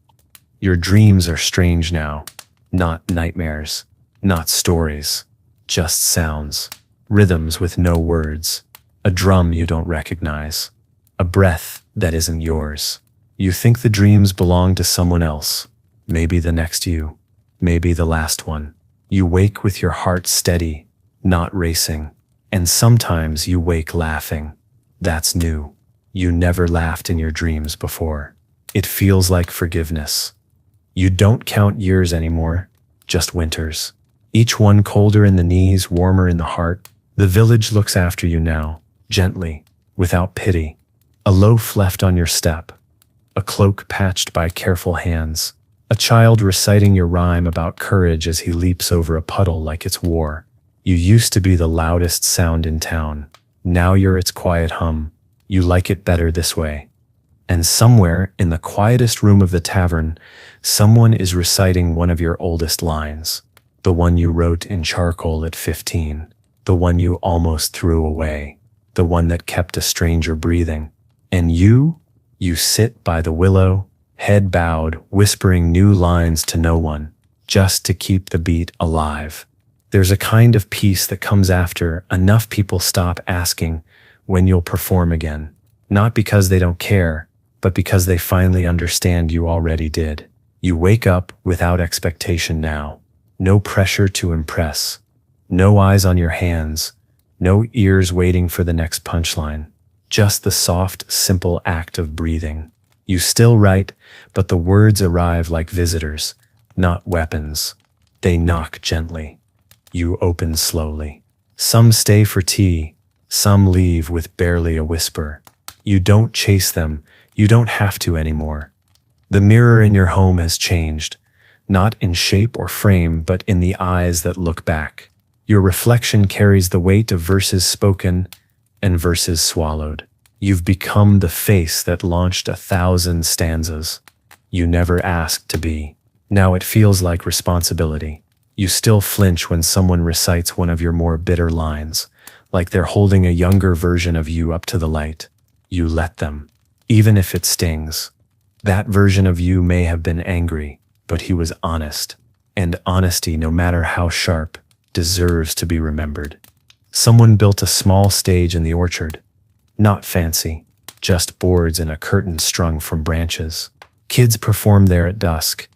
Your dreams are strange now, not nightmares, not stories, just sounds, rhythms with no words, a drum you don't recognize, a breath that isn't yours. You think the dreams belong to someone else, maybe the next you, maybe the last one. You wake with your heart steady, not racing, and sometimes you wake laughing. That's new. You never laughed in your dreams before. It feels like forgiveness. You don't count years anymore, just winters. Each one colder in the knees, warmer in the heart. The village looks after you now, gently, without pity. A loaf left on your step, a cloak patched by careful hands, a child reciting your rhyme about courage as he leaps over a puddle like it's war. You used to be the loudest sound in town. Now you're its quiet hum. You like it better this way. And somewhere in the quietest room of the tavern, someone is reciting one of your oldest lines. The one you wrote in charcoal at 15. The one you almost threw away. The one that kept a stranger breathing. And you sit by the willow, head bowed, whispering new lines to no one, just to keep the beat alive. There's a kind of peace that comes after enough people stop asking when you'll perform again. Not because they don't care, but because they finally understand you already did. You wake up without expectation now. No pressure to impress. No eyes on your hands. No ears waiting for the next punchline. Just the soft, simple act of breathing. You still write, but the words arrive like visitors, not weapons. They knock gently. You open slowly. Some stay for tea. Some leave with barely a whisper. You don't chase them. You don't have to anymore. The mirror in your home has changed, not in shape or frame, but in the eyes that look back. Your reflection carries the weight of verses spoken and verses swallowed. You've become the face that launched 1,000 stanzas. You never asked to be. Now it feels like responsibility. You still flinch when someone recites one of your more bitter lines, like they're holding a younger version of you up to the light. You let them. Even if it stings. That version of you may have been angry, but he was honest. And honesty, no matter how sharp, deserves to be remembered. Someone built a small stage in the orchard. Not fancy, just boards and a curtain strung from branches. Kids performed there at dusk,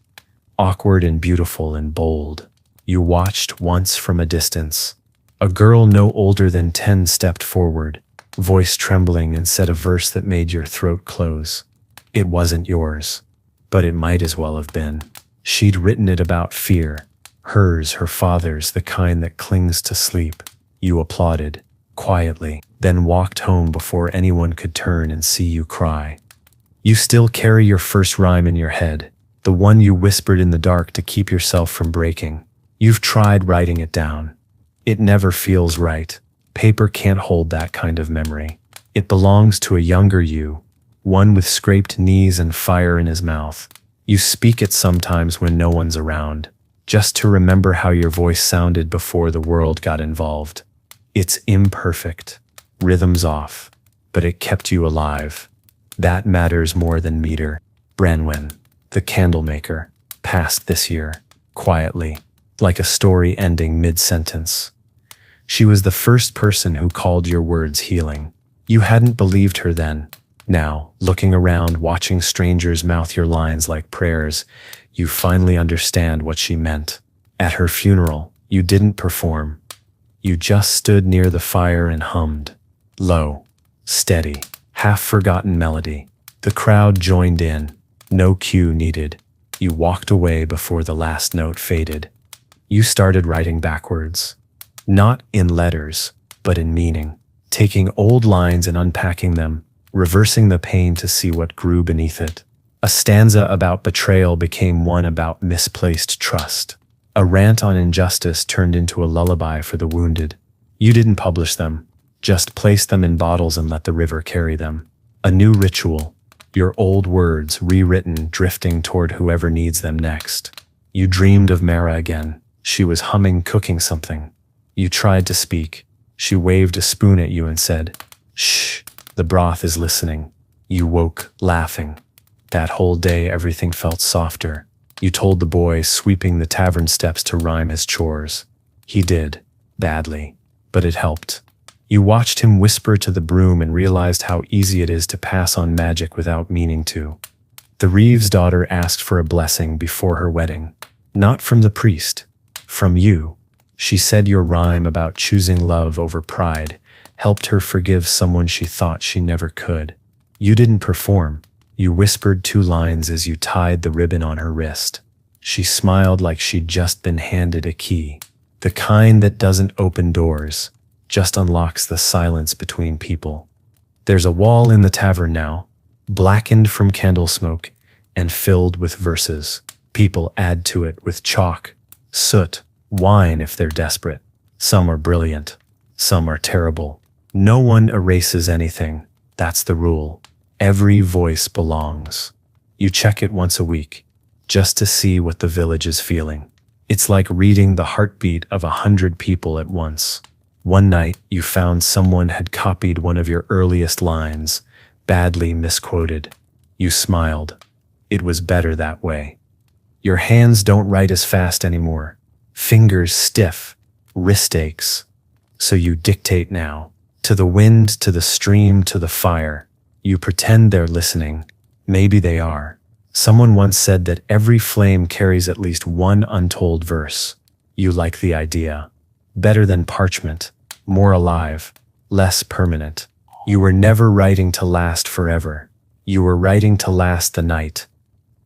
awkward and beautiful and bold. You watched once from a distance. A girl no older than 10 stepped forward, voice trembling, and said a verse that made your throat close. It wasn't yours, but it might as well have been. She'd written it about fear, hers, her father's, the kind that clings to sleep. You applauded, quietly, then walked home before anyone could turn and see you cry. You still carry your first rhyme in your head, the one you whispered in the dark to keep yourself from breaking. You've tried writing it down. It never feels right. Paper can't hold that kind of memory. It belongs to a younger you, one with scraped knees and fire in his mouth. You speak it sometimes when no one's around, just to remember how your voice sounded before the world got involved. It's imperfect, rhythms off, but it kept you alive. That matters more than meter. Branwen, the candle maker, passed this year, quietly, like a story ending mid-sentence. She was the first person who called your words healing. You hadn't believed her then. Now, looking around, watching strangers mouth your lines like prayers, you finally understand what she meant. At her funeral, you didn't perform. You just stood near the fire and hummed. Low, steady, half-forgotten melody. The crowd joined in. No cue needed. You walked away before the last note faded. You started writing backwards. Not in letters, but in meaning. Taking old lines and unpacking them, reversing the pain to see what grew beneath it. A stanza about betrayal became one about misplaced trust. A rant on injustice turned into a lullaby for the wounded. You didn't publish them, just placed them in bottles and let the river carry them. A new ritual, your old words rewritten, drifting toward whoever needs them next. You dreamed of Mara again. She was humming, cooking something. You tried to speak. She waved a spoon at you and said, "Shh, the broth is listening." You woke, laughing. That whole day everything felt softer. You told the boy sweeping the tavern steps to rhyme his chores. He did, badly, but it helped. You watched him whisper to the broom and realized how easy it is to pass on magic without meaning to. The Reeves daughter asked for a blessing before her wedding. Not from the priest, from you. She said your rhyme about choosing love over pride helped her forgive someone she thought she never could. You didn't perform. You whispered 2 lines as you tied the ribbon on her wrist. She smiled like she'd just been handed a key. The kind that doesn't open doors, just unlocks the silence between people. There's a wall in the tavern now, blackened from candle smoke and filled with verses. People add to it with chalk, soot, wine if they're desperate. Some are brilliant, some are terrible. No one erases anything. That's the rule. Every voice belongs. You check it once a week, just to see what the village is feeling. It's like reading the heartbeat of 100 people at once. One night, you found someone had copied one of your earliest lines, badly misquoted. You smiled. It was better that way. Your hands don't write as fast anymore. Fingers stiff, wrist aches. So you dictate now. To the wind, to the stream, to the fire. You pretend they're listening. Maybe they are. Someone once said that every flame carries at least one untold verse. You like the idea. Better than parchment. More alive. Less permanent. You were never writing to last forever. You were writing to last the night.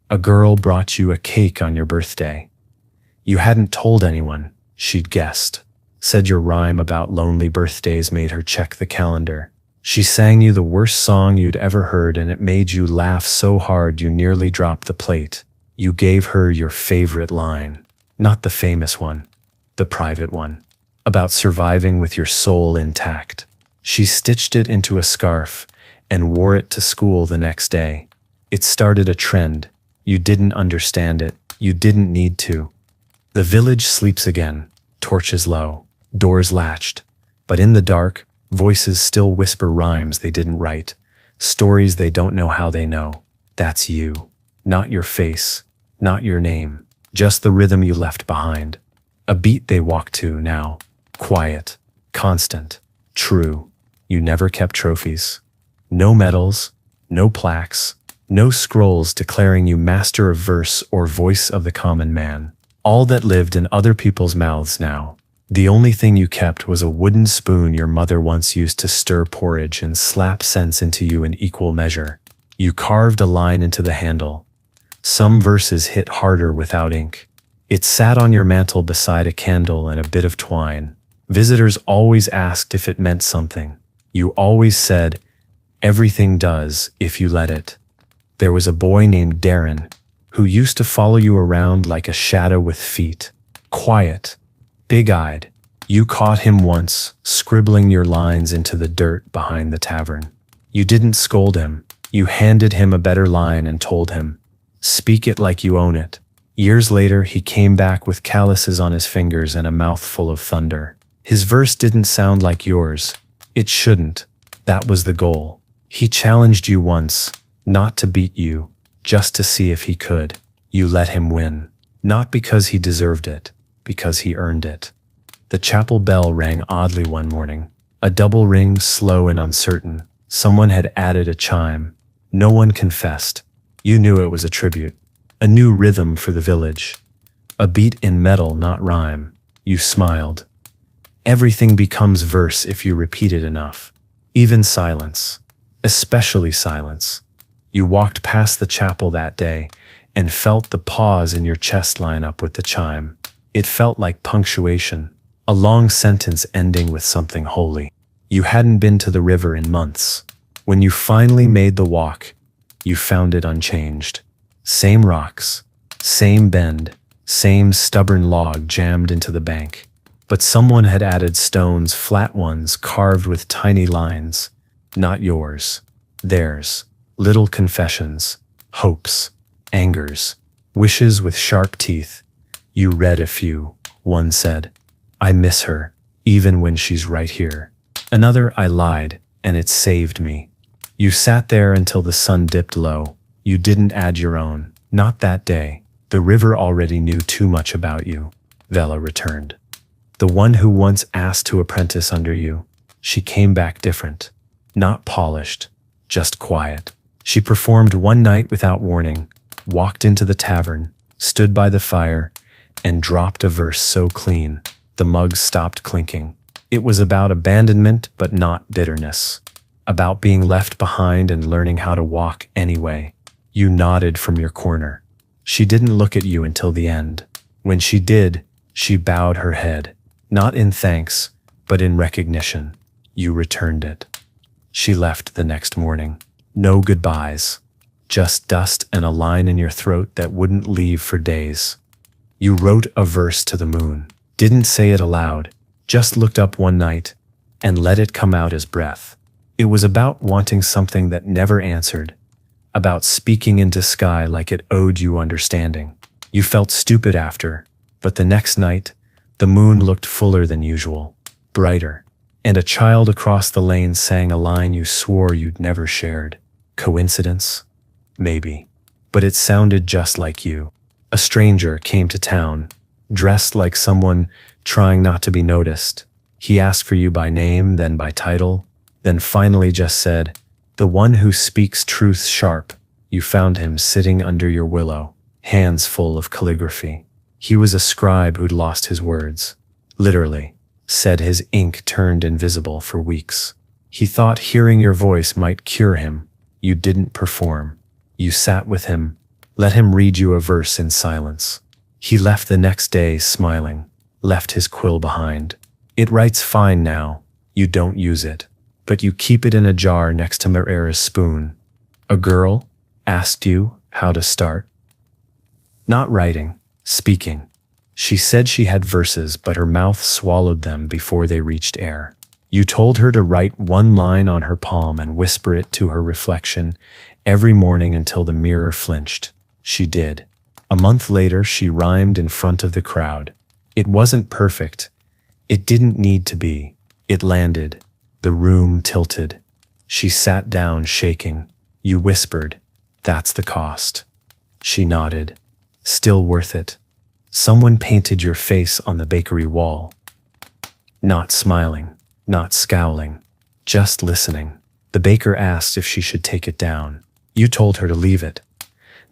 A girl brought you a cake on your birthday. You hadn't told anyone. She'd guessed. Said your rhyme about lonely birthdays made her check the calendar. She sang you the worst song you'd ever heard and it made you laugh so hard you nearly dropped the plate. You gave her your favorite line. Not the famous one. The private one. About surviving with your soul intact. She stitched it into a scarf and wore it to school the next day. It started a trend. You didn't understand it. You didn't need to. The village sleeps again. Torches low. Doors latched. But in the dark, voices still whisper rhymes they didn't write. Stories they don't know how they know. That's you. Not your face. Not your name. Just the rhythm you left behind. A beat they walk to now. Quiet. Constant. True. You never kept trophies. No medals. No plaques. No scrolls declaring you master of verse or voice of the common man. All that lived in other people's mouths now. The only thing you kept was a wooden spoon your mother once used to stir porridge and slap sense into you in equal measure. You carved a line into the handle. Some verses hit harder without ink. It sat on your mantel beside a candle and a bit of twine. Visitors always asked if it meant something. You always said, everything does if you let it. There was a boy named Darren who used to follow you around like a shadow with feet. Quiet. Big-eyed, you caught him once, scribbling your lines into the dirt behind the tavern. You didn't scold him. You handed him a better line and told him, Speak it like you own it. Years later, he came back with calluses on his fingers and a mouth full of thunder. His verse didn't sound like yours. It shouldn't. That was the goal. He challenged you once, not to beat you, just to see if he could. You let him win. Not because he deserved it, because he earned it. The chapel bell rang oddly one morning. A double ring, slow and uncertain. Someone had added a chime. No one confessed. You knew it was a tribute. A new rhythm for the village. A beat in metal, not rhyme. You smiled. Everything becomes verse if you repeat it enough. Even silence. Especially silence. You walked past the chapel that day and felt the pause in your chest line up with the chime. It felt like punctuation, a long sentence ending with something holy. You hadn't been to the river in months. When you finally made the walk, you found it unchanged. Same rocks, same bend, same stubborn log jammed into the bank. But someone had added stones, flat ones carved with tiny lines. Not yours, theirs. Little confessions, hopes, angers, wishes with sharp teeth. You read a few. One said, I miss her, even when she's right here. Another, I lied, and it saved me. You sat there until the sun dipped low. You didn't add your own. Not that day. The river already knew too much about you. Vela returned. The one who once asked to apprentice under you. She came back different. Not polished, just quiet. She performed one night without warning, walked into the tavern, stood by the fire, and dropped a verse so clean, the mugs stopped clinking. It was about abandonment, but not bitterness. About being left behind and learning how to walk anyway. You nodded from your corner. She didn't look at you until the end. When she did, she bowed her head, not in thanks, but in recognition. You returned it. She left the next morning. No goodbyes. Just dust and a line in your throat that wouldn't leave for days. You wrote a verse to the moon. Didn't say it aloud. Just looked up one night and let it come out as breath. It was about wanting something that never answered. About speaking into sky like it owed you understanding. You felt stupid after, but the next night, the moon looked fuller than usual. Brighter. And a child across the lane sang a line you swore you'd never shared. Coincidence? Maybe. But it sounded just like you. A stranger came to town, dressed like someone trying not to be noticed. He asked for you by name, then by title, then finally just said, the one who speaks truth sharp. You found him sitting under your willow, hands full of calligraphy. He was a scribe who'd lost his words. Literally. Said his ink turned invisible for weeks. He thought hearing your voice might cure him. You didn't perform. You sat with him, let him read you a verse in silence. He left the next day smiling, left his quill behind. It writes fine now. You don't use it, but you keep it in a jar next to Marera's spoon. A girl asked you how to start. Not writing, speaking. She said she had verses, but her mouth swallowed them before they reached air. You told her to write one line on her palm and whisper it to her reflection every morning until the mirror flinched. She did. A month later, she rhymed in front of the crowd. It wasn't perfect. It didn't need to be. It landed. The room tilted. She sat down, shaking. You whispered, "That's the cost." She nodded. Still worth it. Someone painted your face on the bakery wall. Not smiling, not scowling, just listening. The baker asked if she should take it down. You told her to leave it.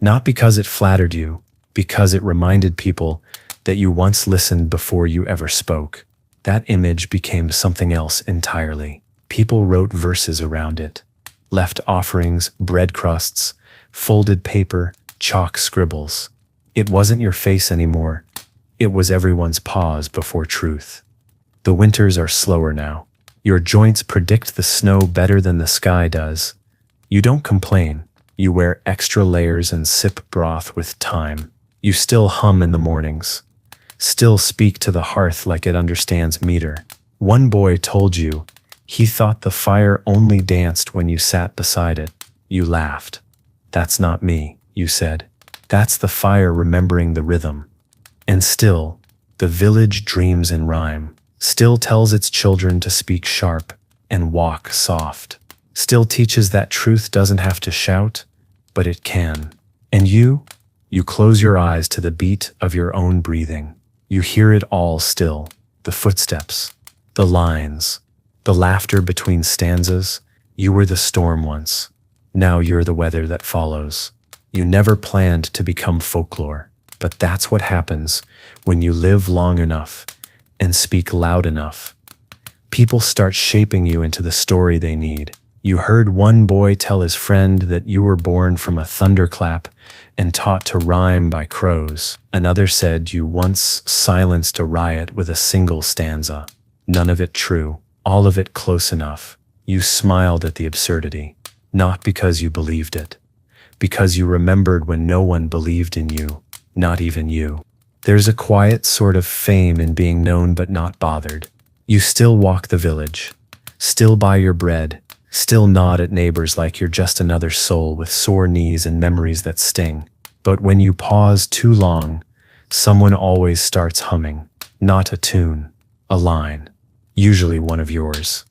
Not because it flattered you, because it reminded people that you once listened before you ever spoke. That image became something else entirely. People wrote verses around it. Left offerings, bread crusts, folded paper, chalk scribbles. It wasn't your face anymore. It was everyone's pause before truth. The winters are slower now. Your joints predict the snow better than the sky does. You don't complain. You wear extra layers and sip broth with time. You still hum in the mornings. Still speak to the hearth like it understands meter. One boy told you he thought the fire only danced when you sat beside it. You laughed. "That's not me," you said. That's the fire remembering the rhythm. And still, the village dreams in rhyme, still tells its children to speak sharp and walk soft, still teaches that truth doesn't have to shout, but it can. And you close your eyes to the beat of your own breathing. You hear it all still, the footsteps, the lines, the laughter between stanzas. You were the storm once. Now you're the weather that follows. You never planned to become folklore, but that's what happens when you live long enough and speak loud enough. People start shaping you into the story they need. You heard one boy tell his friend that you were born from a thunderclap and taught to rhyme by crows. Another said you once silenced a riot with a single stanza. None of it true, all of it close enough. You smiled at the absurdity, not because you believed it, because you remembered when no one believed in you, not even you. There's a quiet sort of fame in being known but not bothered. You still walk the village, still buy your bread, still nod at neighbors like you're just another soul with sore knees and memories that sting. But when you pause too long, someone always starts humming, not a tune, a line, usually one of yours,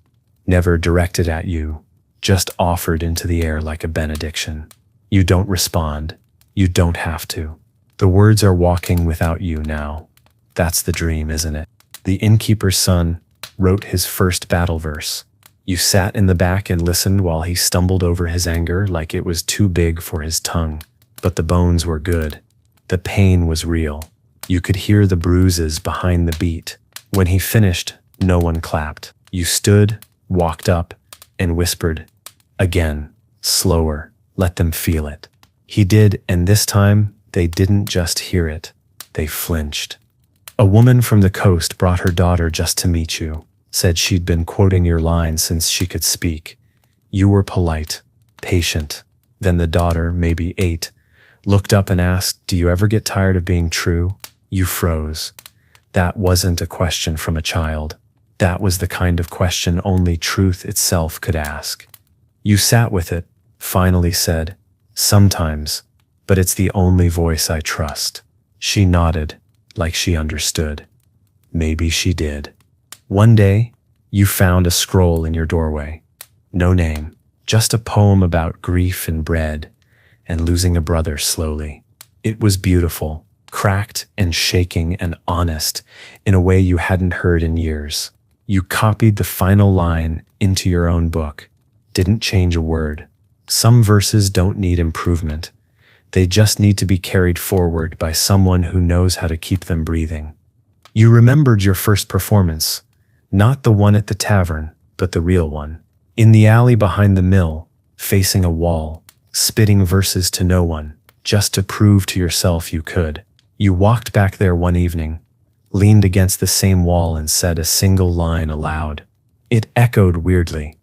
never directed at you, just offered into the air like a benediction. You don't respond. You don't have to. The words are walking without you now. That's the dream, isn't it? The innkeeper's son wrote his first battle verse. You sat in the back and listened while he stumbled over his anger like it was too big for his tongue. But the bones were good. The pain was real. You could hear the bruises behind the beat. When he finished, no one clapped. You stood, walked up, and whispered, again, slower, let them feel it. He did, and this time, they didn't just hear it. They flinched. A woman from the coast brought her daughter just to meet you. Said she'd been quoting your lines since she could speak. You were polite, patient. Then the daughter, maybe 8, looked up and asked, "Do you ever get tired of being true?" You froze. That wasn't a question from a child. That was the kind of question only truth itself could ask. You sat with it, finally said, "Sometimes, but it's the only voice I trust." She nodded, like she understood. Maybe she did. One day, you found a scroll in your doorway. No name, just a poem about grief and bread, and losing a brother slowly. It was beautiful, cracked and shaking and honest in a way you hadn't heard in years. You copied the final line into your own book, didn't change a word. Some verses don't need improvement. They just need to be carried forward by someone who knows how to keep them breathing. You remembered your first performance. Not the one at the tavern, but the real one. In the alley behind the mill, facing a wall, spitting verses to no one, just to prove to yourself you could. You walked back there one evening, leaned against the same wall and said a single line aloud. It echoed weirdly,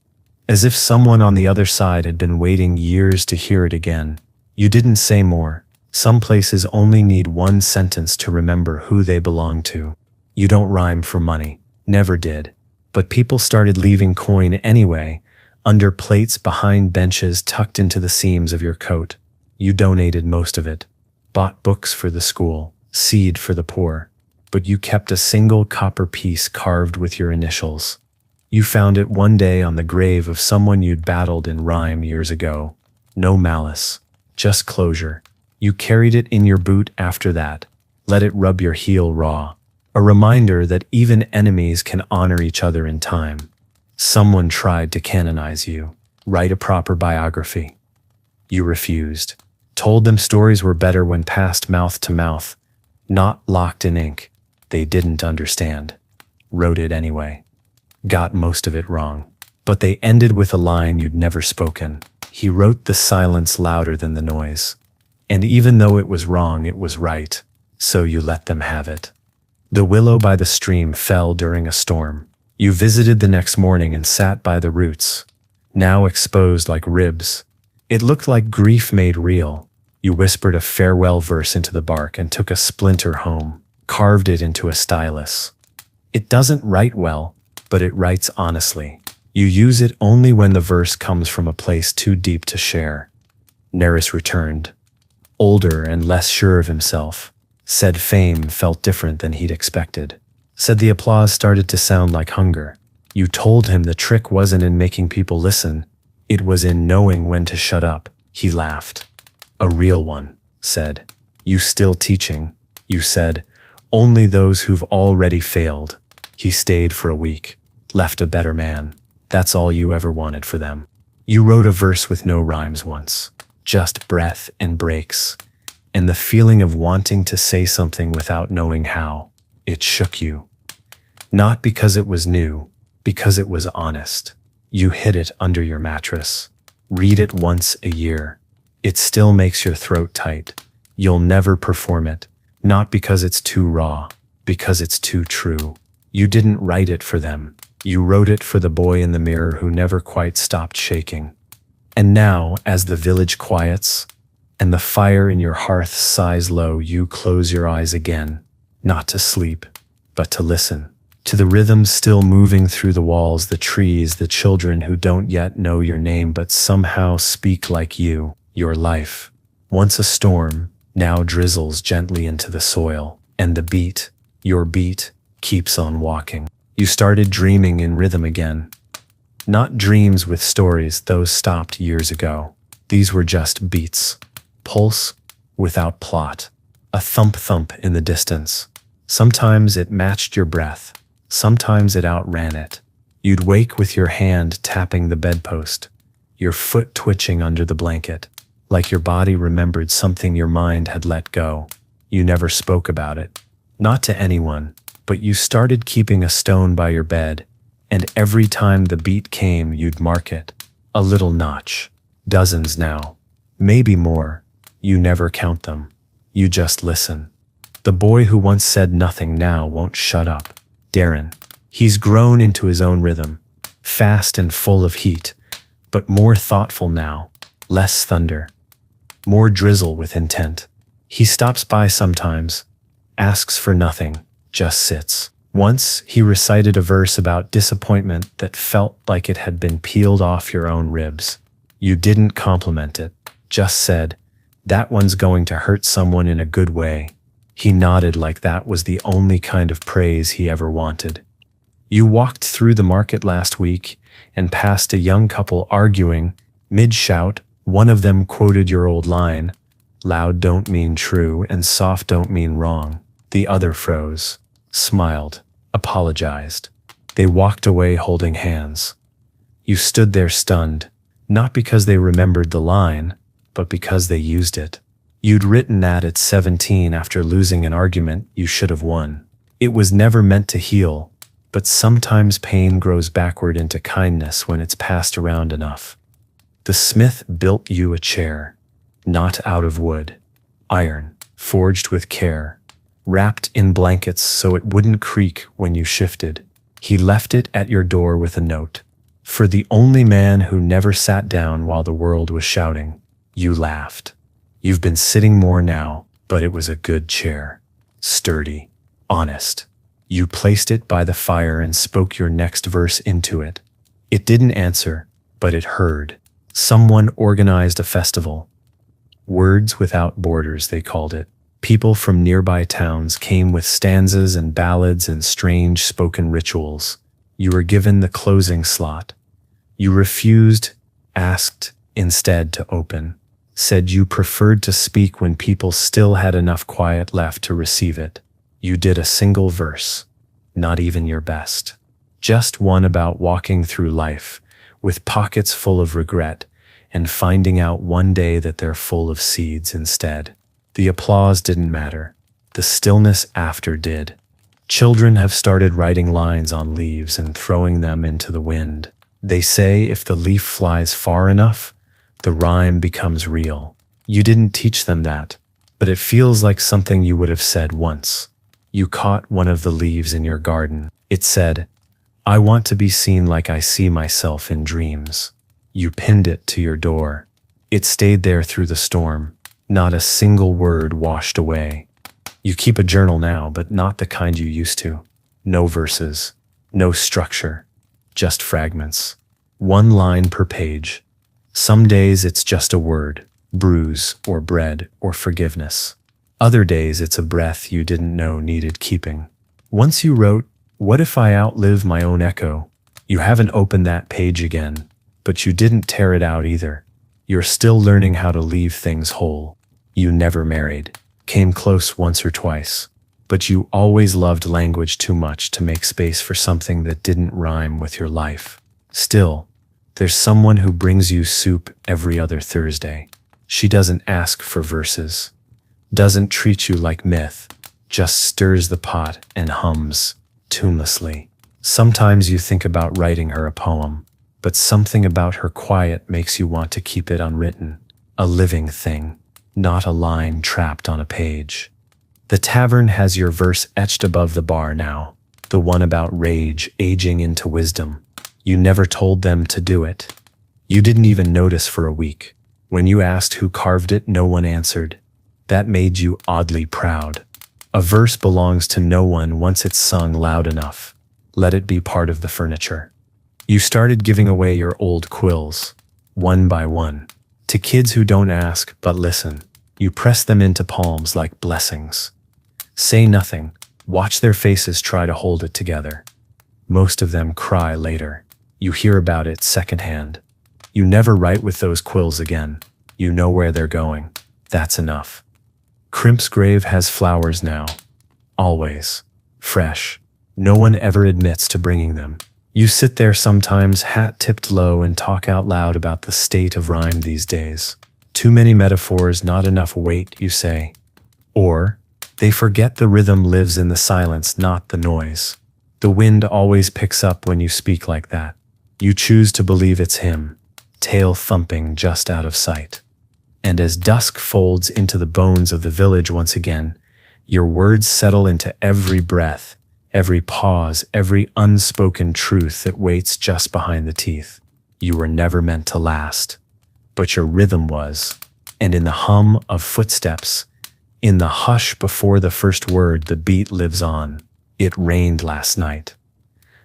as if someone on the other side had been waiting years to hear it again. You didn't say more. Some places only need one sentence to remember who they belong to. You don't rhyme for money. Never did. But people started leaving coin anyway, under plates behind benches tucked into the seams of your coat. You donated most of it. Bought books for the school, seed for the poor. But you kept a single copper piece carved with your initials. You found it one day on the grave of someone you'd battled in rhyme years ago. No malice, just closure. You carried it in your boot after that. Let it rub your heel raw. A reminder that even enemies can honor each other in time. Someone tried to canonize you, write a proper biography. You refused. Told them stories were better when passed mouth to mouth, not locked in ink. They didn't understand. Wrote it anyway. Got most of it wrong. But they ended with a line you'd never spoken. He wrote the silence louder than the noise. And even though it was wrong, it was right. So you let them have it. The willow by the stream fell during a storm. You visited the next morning and sat by the roots, now exposed like ribs. It looked like grief made real. You whispered a farewell verse into the bark and took a splinter home, carved it into a stylus. It doesn't write well, but it writes honestly. You use it only when the verse comes from a place too deep to share. Neris returned. older and less sure of himself. Said fame felt different than he'd expected. Said the applause started to sound like hunger. You told him the trick wasn't in making people listen, it was in knowing when to shut up. He laughed. A real one. Said, "You still teaching?" You said, "Only those who've already failed." He stayed for a week, left a better man. That's all you ever wanted for them. You wrote a verse with no rhymes once, just breath and breaks, and the feeling of wanting to say something without knowing how. It shook you. Not because it was new, because it was honest. You hid it under your mattress. Read it once a year. It still makes your throat tight. You'll never perform it, not because it's too raw, because it's too true. You didn't write it for them. You wrote it for the boy in the mirror who never quite stopped shaking. And now, as the village quiets, and the fire in your hearth sighs low, you close your eyes again, not to sleep, but to listen. To the rhythms still moving through the walls, the trees, the children who don't yet know your name but somehow speak like you. Your life, once a storm, now drizzles gently into the soil, and the beat, your beat, keeps on walking. You started dreaming in rhythm again. Not dreams with stories, those stopped years ago. These were just beats. Pulse without plot. A thump-thump in the distance. Sometimes it matched your breath. Sometimes it outran it. You'd wake with your hand tapping the bedpost, your foot twitching under the blanket, like your body remembered something your mind had let go. You never spoke about it. Not to anyone. But you started keeping a stone by your bed, and every time the beat came, you'd mark it. A little notch. Dozens now. Maybe more. You never count them. You just listen. The boy who once said nothing now won't shut up. Darren. He's grown into his own rhythm. Fast and full of heat, but more thoughtful now. Less thunder. More drizzle with intent. He stops by sometimes, asks for nothing. Just sits. Once, he recited a verse about disappointment that felt like it had been peeled off your own ribs. You didn't compliment it, just said, "That one's going to hurt someone in a good way." He nodded like that was the only kind of praise he ever wanted. You walked through the market last week and passed a young couple arguing. Mid-shout, one of them quoted your old line, "Loud don't mean true and soft don't mean wrong." The other froze. Smiled, apologized. They walked away holding hands. You stood there stunned, not because they remembered the line, but because they used it. You'd written that at 17 after losing an argument you should have won. It was never meant to heal, but sometimes pain grows backward into kindness when it's passed around enough. The smith built you a chair, not out of wood, iron, forged with care. Wrapped in blankets so it wouldn't creak when you shifted. He left it at your door with a note. For the only man who never sat down while the world was shouting. You laughed. You've been sitting more now, but it was a good chair. Sturdy. Honest. You placed it by the fire and spoke your next verse into it. It didn't answer, but it heard. Someone organized a festival. Words Without Borders, they called it. People from nearby towns came with stanzas and ballads and strange spoken rituals. You were given the closing slot. You refused, asked instead to open. Said you preferred to speak when people still had enough quiet left to receive it. You did a single verse, not even your best. Just one about walking through life, with pockets full of regret, and finding out one day that they're full of seeds instead. The applause didn't matter. The stillness after did. Children have started writing lines on leaves and throwing them into the wind. They say if the leaf flies far enough, the rhyme becomes real. You didn't teach them that, but it feels like something you would have said once. You caught one of the leaves in your garden. It said, "I want to be seen like I see myself in dreams." You pinned it to your door. It stayed there through the storm. Not a single word washed away. You keep a journal now, but not the kind you used to. No verses, no structure, just fragments. One line per page. Some days it's just a word, bruise or bread or forgiveness. Other days it's a breath you didn't know needed keeping. Once you wrote, "What if I outlive my own echo?" You haven't opened that page again, but you didn't tear it out either. You're still learning how to leave things whole. You never married, came close once or twice, but you always loved language too much to make space for something that didn't rhyme with your life. Still, there's someone who brings you soup every other Thursday. She doesn't ask for verses, doesn't treat you like myth, just stirs the pot and hums tunelessly. Sometimes you think about writing her a poem, but something about her quiet makes you want to keep it unwritten, a living thing, not a line trapped on a page. The tavern has your verse etched above the bar now, the one about rage aging into wisdom. You never told them to do it. You didn't even notice for a week. When you asked who carved it, no one answered. That made you oddly proud. A verse belongs to no one once it's sung loud enough. Let it be part of the furniture. You started giving away your old quills, one by one, to kids who don't ask but listen. You press them into palms like blessings. Say nothing, watch their faces try to hold it together. Most of them cry later. You hear about it secondhand. You never write with those quills again. You know where they're going. That's enough. Crimp's grave has flowers now. Always. Fresh. No one ever admits to bringing them. You sit there sometimes, hat tipped low, and talk out loud about the state of rhyme these days. Too many metaphors, not enough weight, you say. Or, they forget the rhythm lives in the silence, not the noise. The wind always picks up when you speak like that. You choose to believe it's him, tail thumping just out of sight. And as dusk folds into the bones of the village once again, your words settle into every breath, every pause, every unspoken truth that waits just behind the teeth. You were never meant to last, but your rhythm was. And in the hum of footsteps, in the hush before the first word, the beat lives on. It rained last night.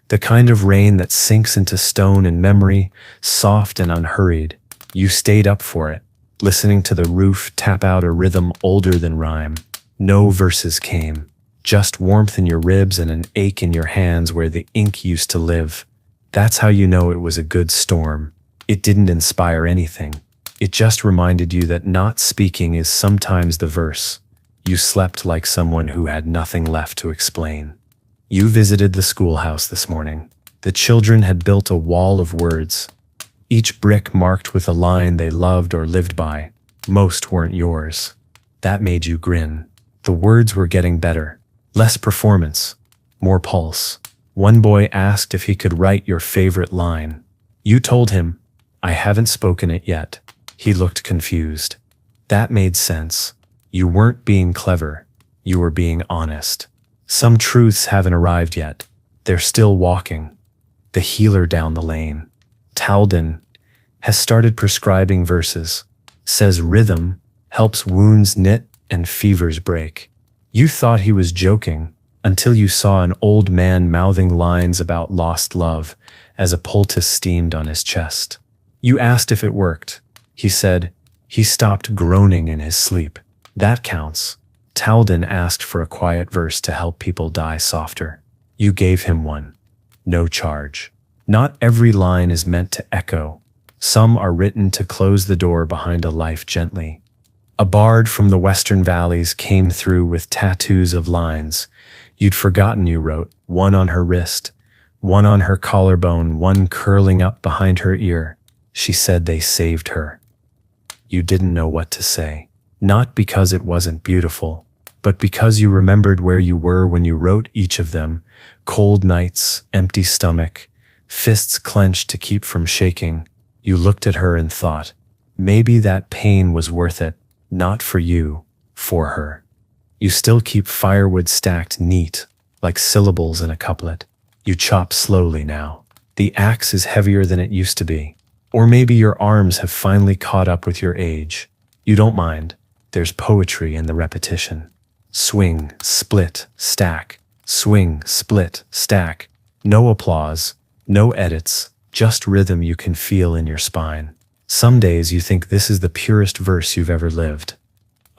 The kind of rain that sinks into stone and memory, soft and unhurried. You stayed up for it, listening to the roof tap out a rhythm older than rhyme. No verses came, just warmth in your ribs and an ache in your hands where the ink used to live. That's how you know it was a good storm. It didn't inspire anything. It just reminded you that not speaking is sometimes the verse. You slept like someone who had nothing left to explain. You visited the schoolhouse this morning. The children had built a wall of words, each brick marked with a line they loved or lived by. Most weren't yours. That made you grin. The words were getting better. Less performance, more pulse. One boy asked if he could write your favorite line. You told him, "I haven't spoken it yet." He looked confused. That made sense. You weren't being clever. You were being honest. Some truths haven't arrived yet. They're still walking. The healer down the lane, Talden, has started prescribing verses. Says rhythm helps wounds knit and fevers break. You thought he was joking until you saw an old man mouthing lines about lost love as a poultice steamed on his chest. You asked if it worked. He said he stopped groaning in his sleep. That counts. Talden asked for a quiet verse to help people die softer. You gave him one. No charge. Not every line is meant to echo. Some are written to close the door behind a life gently. A bard from the western valleys came through with tattoos of lines you'd forgotten you wrote, one on her wrist, one on her collarbone, one curling up behind her ear. She said they saved her. You didn't know what to say. Not because it wasn't beautiful, but because you remembered where you were when you wrote each of them. Cold nights, empty stomach, fists clenched to keep from shaking. You looked at her and thought, maybe that pain was worth it, not for you, for her. You still keep firewood stacked neat, like syllables in a couplet. You chop slowly now. The axe is heavier than it used to be. Or maybe your arms have finally caught up with your age. You don't mind. There's poetry in the repetition. Swing, split, stack. Swing, split, stack. No applause, no edits, just rhythm you can feel in your spine. Some days you think this is the purest verse you've ever lived.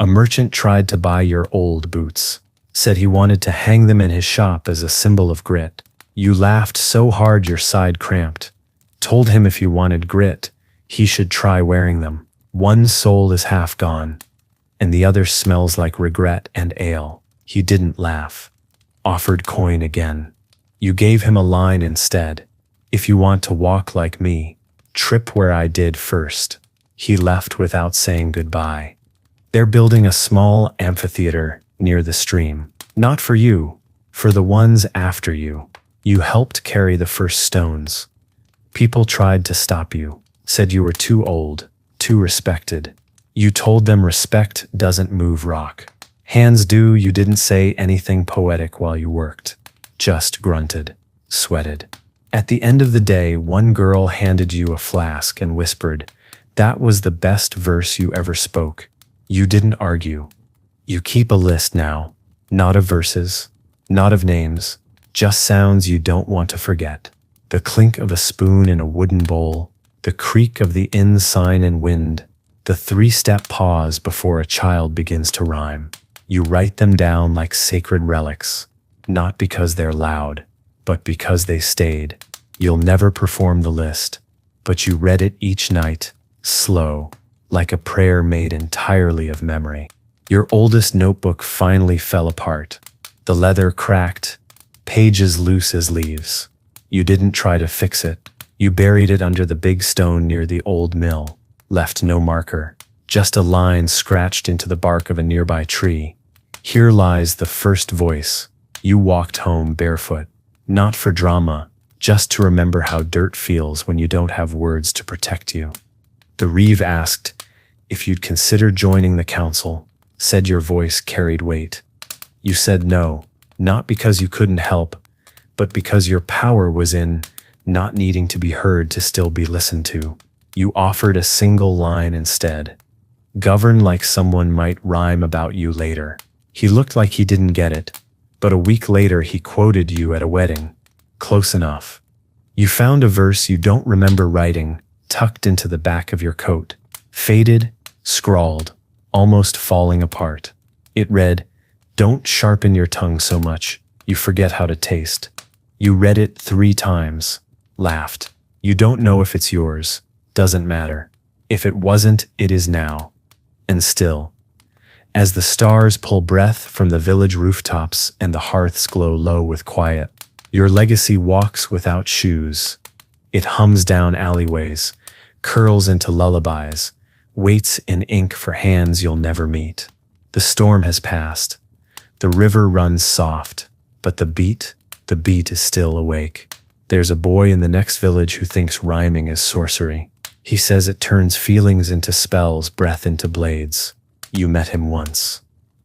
A merchant tried to buy your old boots, said he wanted to hang them in his shop as a symbol of grit. You laughed so hard your side cramped, told him if you wanted grit, he should try wearing them. One soul is half gone, and the other smells like regret and ale. He didn't laugh. Offered coin again. You gave him a line instead. If you want to walk like me, trip where I did first. He left without saying goodbye. They're building a small amphitheater near the stream. Not for you, for the ones after you. You helped carry the first stones. People tried to stop you, said you were too old, too respected. You told them respect doesn't move rock. Hands do. You didn't say anything poetic while you worked. Just grunted, sweated. At the end of the day, one girl handed you a flask and whispered, "That was the best verse you ever spoke." You didn't argue. You keep a list now, not of verses, not of names, just sounds you don't want to forget. The clink of a spoon in a wooden bowl, the creak of the inn sign in wind, the three-step pause before a child begins to rhyme. You write them down like sacred relics, not because they're loud, but because they stayed. You'll never perform the list, but you read it each night, slow, like a prayer made entirely of memory. Your oldest notebook finally fell apart. The leather cracked, pages loose as leaves. You didn't try to fix it. You buried it under the big stone near the old mill, left no marker, just a line scratched into the bark of a nearby tree. Here lies the first voice. You walked home barefoot, not for drama, just to remember how dirt feels when you don't have words to protect you. The reeve asked if you'd consider joining the council, said your voice carried weight. You said no, not because you couldn't help, but because your power was in not needing to be heard to still be listened to. You offered a single line instead. Govern like someone might rhyme about you later. He looked like he didn't get it, but a week later he quoted you at a wedding. Close enough. You found a verse you don't remember writing, tucked into the back of your coat. Faded, scrawled, almost falling apart. It read, "Don't sharpen your tongue so much, you forget how to taste." You read it 3 times, laughed. You don't know if it's yours, doesn't matter. If it wasn't, it is now. And still, as the stars pull breath from the village rooftops and the hearths glow low with quiet, your legacy walks without shoes. It hums down alleyways, curls into lullabies, waits in ink for hands you'll never meet. The storm has passed. The river runs soft, but the beat is still awake. There's a boy in the next village who thinks rhyming is sorcery. He says it turns feelings into spells, breath into blades. You met him once.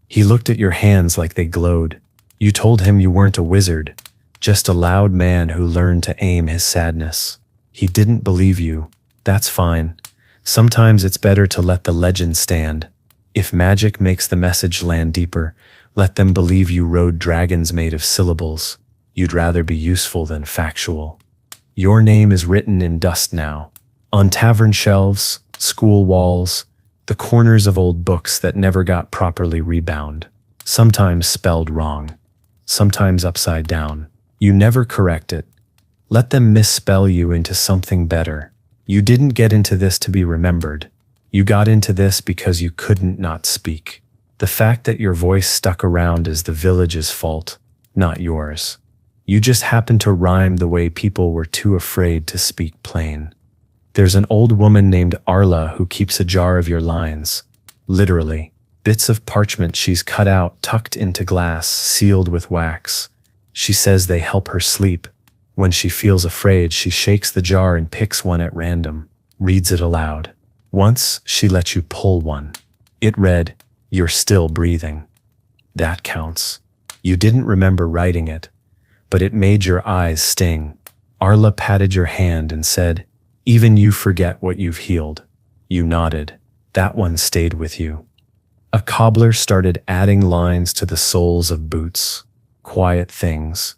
He looked at your hands like they glowed. You told him you weren't a wizard, just a loud man who learned to aim his sadness. He didn't believe you. That's fine. Sometimes it's better to let the legend stand. If magic makes the message land deeper, let them believe you rode dragons made of syllables. You'd rather be useful than factual. Your name is written in dust now, on tavern shelves, school walls, the corners of old books that never got properly rebound, sometimes spelled wrong, sometimes upside down. You never correct it. Let them misspell you into something better. You didn't get into this to be remembered. You got into this because you couldn't not speak. The fact that your voice stuck around is the village's fault, not yours. You just happened to rhyme the way people were too afraid to speak plain. There's an old woman named Arla who keeps a jar of your lines. Literally, bits of parchment she's cut out, tucked into glass, sealed with wax. She says they help her sleep. When she feels afraid, she shakes the jar and picks one at random, reads it aloud. Once, she let you pull one. It read, "You're still breathing." That counts. You didn't remember writing it, but it made your eyes sting. Arla patted your hand and said, "Even you forget what you've healed." You nodded. That one stayed with you. A cobbler started adding lines to the soles of boots. Quiet things,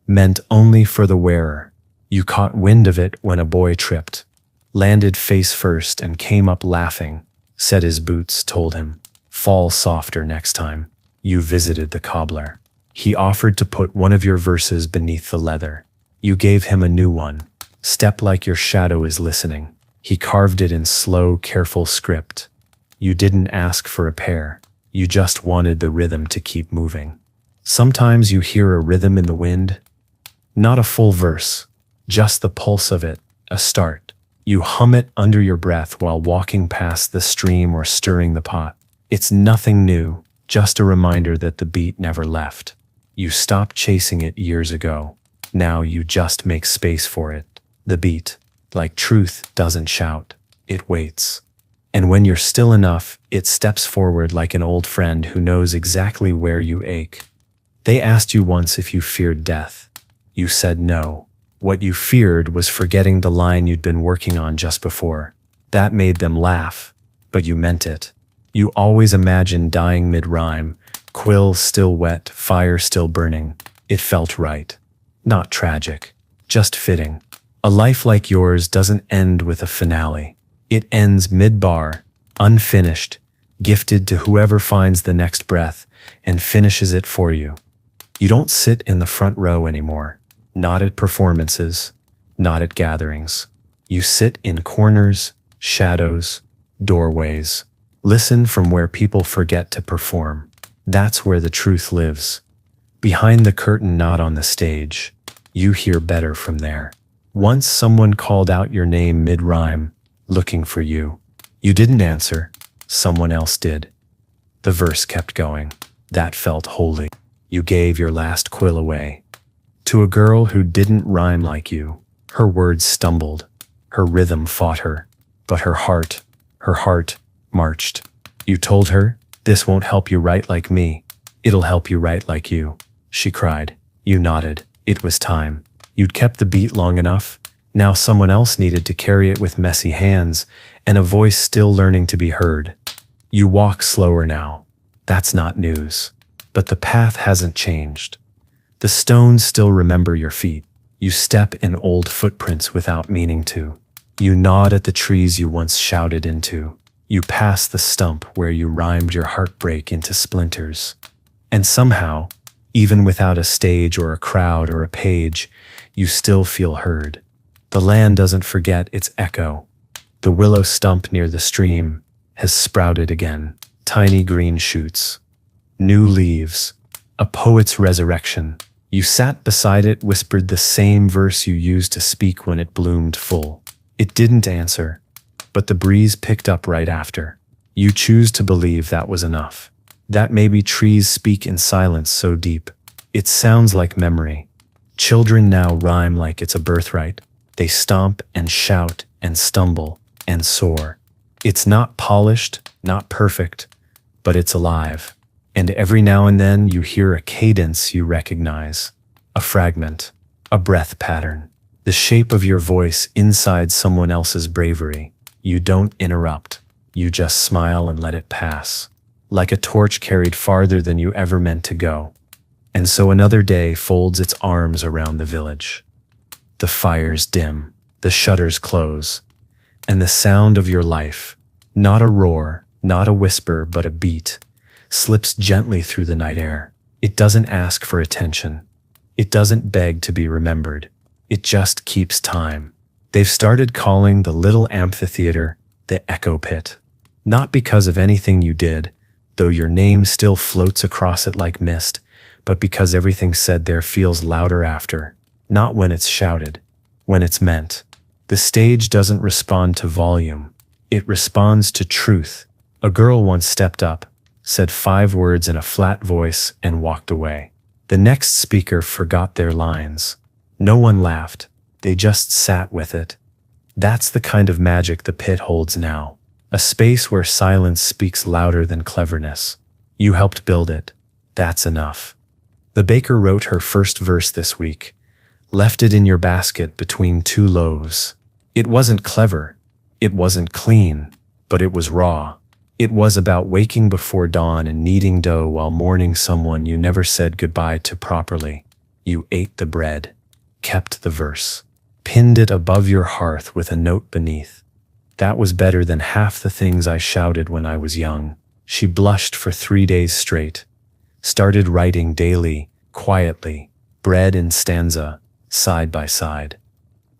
meant only for the wearer. You caught wind of it when a boy tripped. landed face first and came up laughing, said his boots told him, "Fall softer next time you visited the cobbler." He offered to put one of your verses beneath the leather. You gave him a new one. "Step like your shadow is listening." He carved it in slow, careful script. You didn't ask for a pair. You just wanted the rhythm to keep moving. Sometimes you hear a rhythm in the wind. Not a full verse, just the pulse of it, a start. You hum it under your breath while walking past the stream or stirring the pot. It's nothing new, just a reminder that the beat never left. You stopped chasing it years ago. Now you just make space for it. The beat, like truth, doesn't shout. It waits. And when you're still enough, it steps forward like an old friend who knows exactly where you ache. They asked you once if you feared death. You said no. What you feared was forgetting the line you'd been working on just before. That made them laugh, but you meant it. You always imagined dying mid-rhyme, quill still wet, fire still burning. It felt right. Not tragic, just fitting. A life like yours doesn't end with a finale. It ends mid-bar, unfinished, gifted to whoever finds the next breath and finishes it for you. You don't sit in the front row anymore. Not at performances, not at gatherings. You sit in corners, shadows, doorways. Listen from where people forget to perform. That's where the truth lives. Behind the curtain, not on the stage. You hear better from there. Once someone called out your name mid-rhyme, looking for you. You didn't answer. Someone else did. The verse kept going. That felt holy. You gave your last quill away. To a girl who didn't rhyme like you. Her words stumbled. Her rhythm fought her. But her heart marched. You told her, "This won't help you write like me. It'll help you write like you." She cried. You nodded. It was time. You'd kept the beat long enough. Now someone else needed to carry it with messy hands and a voice still learning to be heard. You walk slower now. That's not news. But the path hasn't changed. The stones still remember your feet. You step in old footprints without meaning to. You nod at the trees you once shouted into. You pass the stump where you rhymed your heartbreak into splinters. And somehow, even without a stage or a crowd or a page, you still feel heard. The land doesn't forget its echo. The willow stump near the stream has sprouted again. Tiny green shoots. New leaves. A poet's resurrection. You sat beside it, whispered the same verse you used to speak when it bloomed full. It didn't answer, but the breeze picked up right after. You choose to believe that was enough. That maybe trees speak in silence so deep. It sounds like memory. Children now rhyme like it's a birthright. They stomp and shout and stumble and soar. It's not polished, not perfect, but it's alive. And every now and then you hear a cadence you recognize, a fragment, a breath pattern, the shape of your voice inside someone else's bravery. You don't interrupt, you just smile and let it pass, like a torch carried farther than you ever meant to go. And so another day folds its arms around the village. The fires dim, the shutters close, and the sound of your life, not a roar, not a whisper, but a beat, slips gently through the night air. It doesn't ask for attention. It doesn't beg to be remembered. It just keeps time. They've started calling the little amphitheater the Echo Pit. Not because of anything you did, though your name still floats across it like mist, but because everything said there feels louder after. Not when it's shouted, when it's meant. The stage doesn't respond to volume. It responds to truth. A girl once stepped up, said 5 words in a flat voice, and walked away. The next speaker forgot their lines. No one laughed. They just sat with it. That's the kind of magic the pit holds now. A space where silence speaks louder than cleverness. You helped build it. That's enough. The baker wrote her first verse this week. Left it in your basket between 2 loaves. It wasn't clever. It wasn't clean. But it was raw. It was about waking before dawn and kneading dough while mourning someone you never said goodbye to properly. You ate the bread. Kept the verse. pinned it above your hearth with a note beneath. That was better than half the things I shouted when I was young. She blushed for 3 days straight, started writing daily, quietly, bread and stanza, side by side.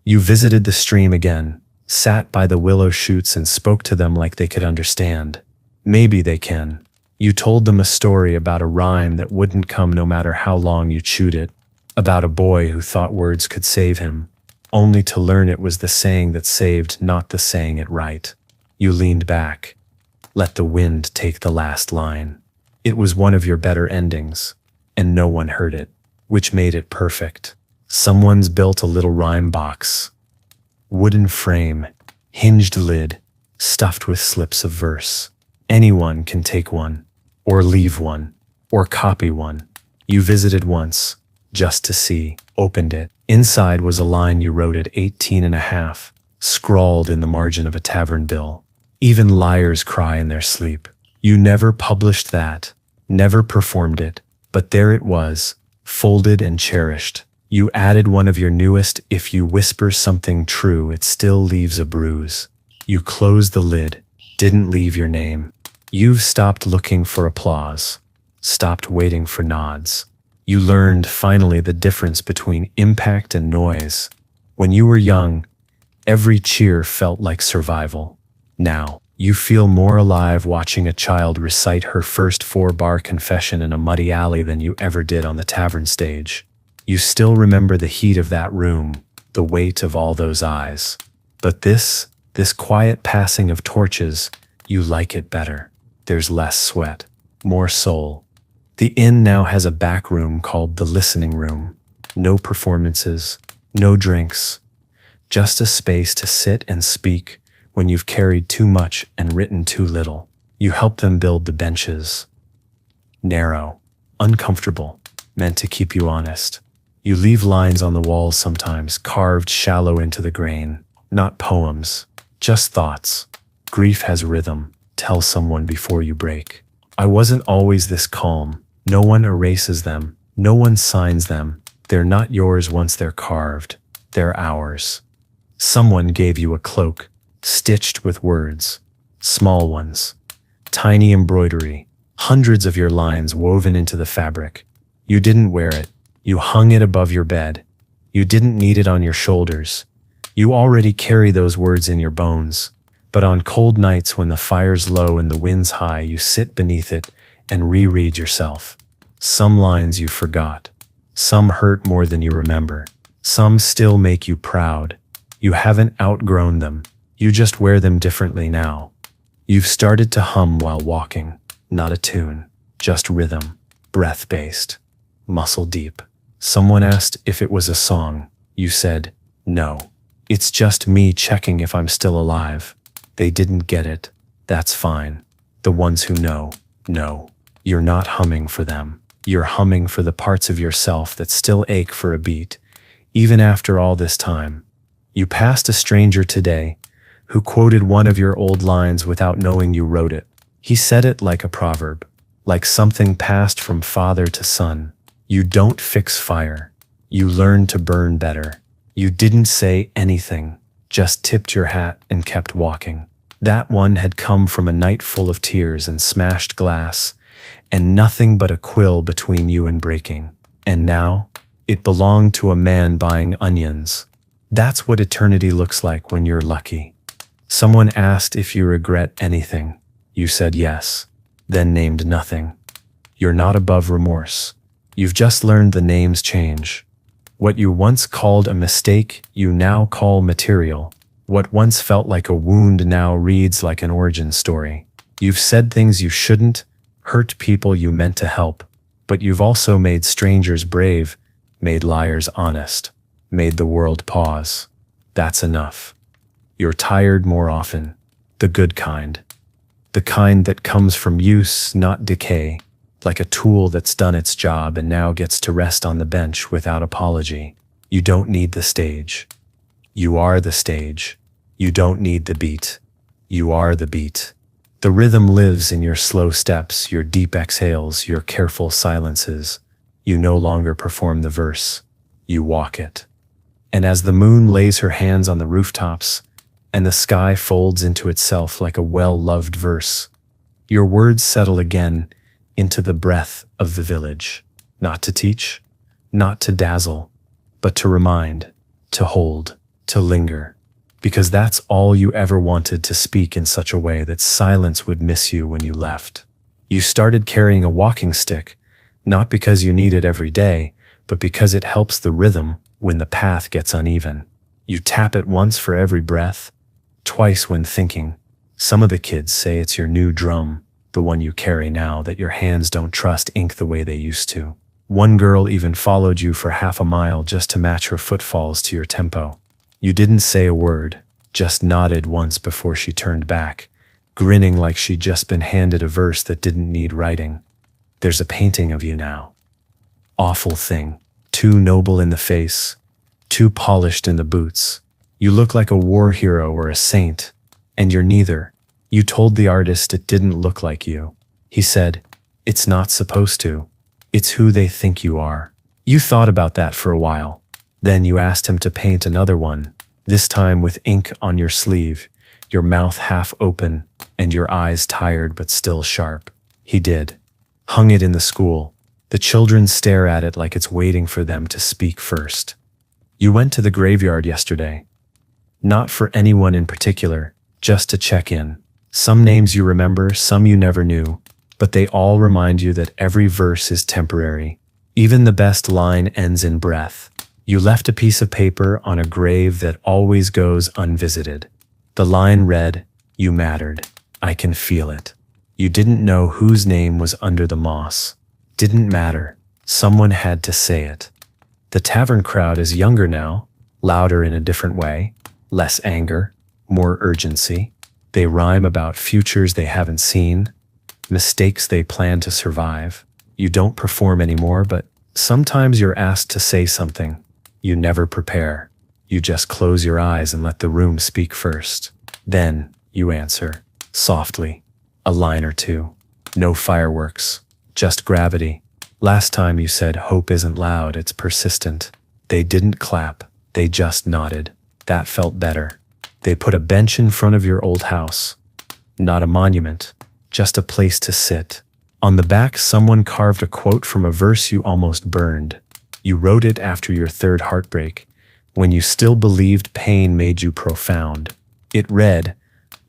You visited the stream again, sat by the willow shoots and spoke to them like they could understand. Maybe they can. You told them a story about a rhyme that wouldn't come no matter how long you chewed it, about a boy who thought words could save him, only to learn it was the saying that saved, not the saying it right. You leaned back, let the wind take the last line. It was one of your better endings, and no one heard it, which made it perfect. Someone's built a little rhyme box. Wooden frame, hinged lid, stuffed with slips of verse. Anyone can take one, or leave one, or copy one. You visited once, just to see, opened it. Inside was a line you wrote at 18 and a half, scrawled in the margin of a tavern bill. Even liars cry in their sleep. You never published that, never performed it, but there it was, folded and cherished. You added one of your newest, if you whisper something true, it still leaves a bruise. You closed the lid, didn't leave your name. You've stopped looking for applause, stopped waiting for nods. You learned finally the difference between impact and noise. When you were young, every cheer felt like survival. Now, you feel more alive watching a child recite her first 4-bar confession in a muddy alley than you ever did on the tavern stage. You still remember the heat of that room, the weight of all those eyes. But this quiet passing of torches, you like it better. There's less sweat, more soul. The inn now has a back room called the listening room. No performances, no drinks, just a space to sit and speak when you've carried too much and written too little. You help them build the benches. Narrow, uncomfortable, meant to keep you honest. You leave lines on the walls sometimes, carved shallow into the grain. Not poems, just thoughts. Grief has rhythm. Tell someone before you break. I wasn't always this calm. No one erases them. No one signs them. They're not yours once they're carved. They're ours. Someone gave you a cloak, stitched with words. Small ones. Tiny embroidery. Hundreds of your lines woven into the fabric. You didn't wear it. You hung it above your bed. You didn't need it on your shoulders. You already carry those words in your bones. But on cold nights when the fire's low and the wind's high, you sit beneath it and reread yourself. Some lines you forgot. Some hurt more than you remember. Some still make you proud. You haven't outgrown them. You just wear them differently now. You've started to hum while walking. Not a tune, just rhythm. Breath-based. Muscle deep. Someone asked if it was a song. You said, no. It's just me checking if I'm still alive. They didn't get it. That's fine. The ones who know. You're not humming for them. You're humming for the parts of yourself that still ache for a beat, even after all this time. You passed a stranger today who quoted one of your old lines without knowing you wrote it. He said it like a proverb, like something passed from father to son. You don't fix fire. You learn to burn better. You didn't say anything, just tipped your hat and kept walking. That one had come from a night full of tears and smashed glass, and nothing but a quill between you and breaking. And now, it belonged to a man buying onions. That's what eternity looks like when you're lucky. Someone asked if you regret anything. You said yes, then named nothing. You're not above remorse. You've just learned the names change. What you once called a mistake, you now call material. What once felt like a wound now reads like an origin story. You've said things you shouldn't, hurt people you meant to help, but you've also made strangers brave, made liars honest, made the world pause. That's enough. You're tired more often, the good kind. The kind that comes from use, not decay, like a tool that's done its job and now gets to rest on the bench without apology. You don't need the stage. You are the stage. You don't need the beat. You are the beat. The rhythm lives in your slow steps, your deep exhales, your careful silences. You no longer perform the verse. You walk it. And as the moon lays her hands on the rooftops, and the sky folds into itself like a well-loved verse, your words settle again into the breath of the village. Not to teach, not to dazzle, but to remind, to hold, to linger. Because that's all you ever wanted, to speak in such a way that silence would miss you when you left. You started carrying a walking stick, not because you need it every day, but because it helps the rhythm when the path gets uneven. You tap it once for every breath, twice when thinking. Some of the kids say it's your new drum, the one you carry now that your hands don't trust ink the way they used to. One girl even followed you for half a mile just to match her footfalls to your tempo. You didn't say a word, just nodded once before she turned back, grinning like she'd just been handed a verse that didn't need writing. There's a painting of you now. Awful thing. Too noble in the face, too polished in the boots. You look like a war hero or a saint, and you're neither. You told the artist it didn't look like you. He said, "It's not supposed to. It's who they think you are." You thought about that for a while. Then you asked him to paint another one, this time with ink on your sleeve, your mouth half open, and your eyes tired but still sharp. He did. Hung it in the school. The children stare at it like it's waiting for them to speak first. You went to the graveyard yesterday. Not for anyone in particular, just to check in. Some names you remember, some you never knew, but they all remind you that every verse is temporary. Even the best line ends in breath. You left a piece of paper on a grave that always goes unvisited. The line read, "You mattered. I can feel it." You didn't know whose name was under the moss. Didn't matter. Someone had to say it. The tavern crowd is younger now, louder in a different way, less anger, more urgency. They rhyme about futures they haven't seen, mistakes they plan to survive. You don't perform anymore, but sometimes you're asked to say something. You never prepare. You just close your eyes and let the room speak first. Then you answer, softly, a line or two. No fireworks. Just gravity. Last time you said hope isn't loud, it's persistent. They didn't clap, they just nodded. That felt better. They put a bench in front of your old house. Not a monument, just a place to sit. On the back, someone carved a quote from a verse you almost burned. You wrote it after your third heartbreak, when you still believed pain made you profound. It read,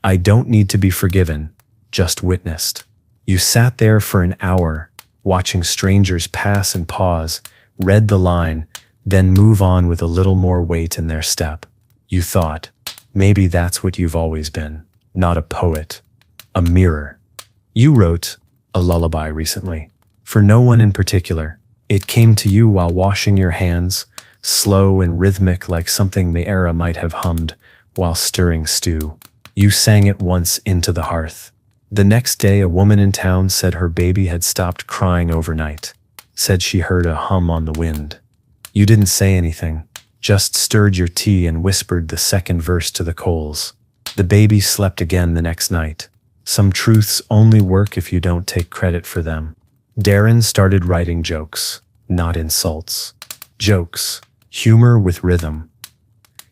"I don't need to be forgiven, just witnessed." You sat there for an hour, watching strangers pass and pause, read the line, then move on with a little more weight in their step. You thought, maybe that's what you've always been, not a poet, a mirror. You wrote a lullaby recently, for no one in particular. It came to you while washing your hands, slow and rhythmic like something the era might have hummed while stirring stew. You sang it once into the hearth. The next day, a woman in town said her baby had stopped crying overnight, said she heard a hum on the wind. You didn't say anything, just stirred your tea and whispered the second verse to the coals. The baby slept again the next night. Some truths only work if you don't take credit for them. Darren started writing jokes, not insults. Jokes, humor with rhythm.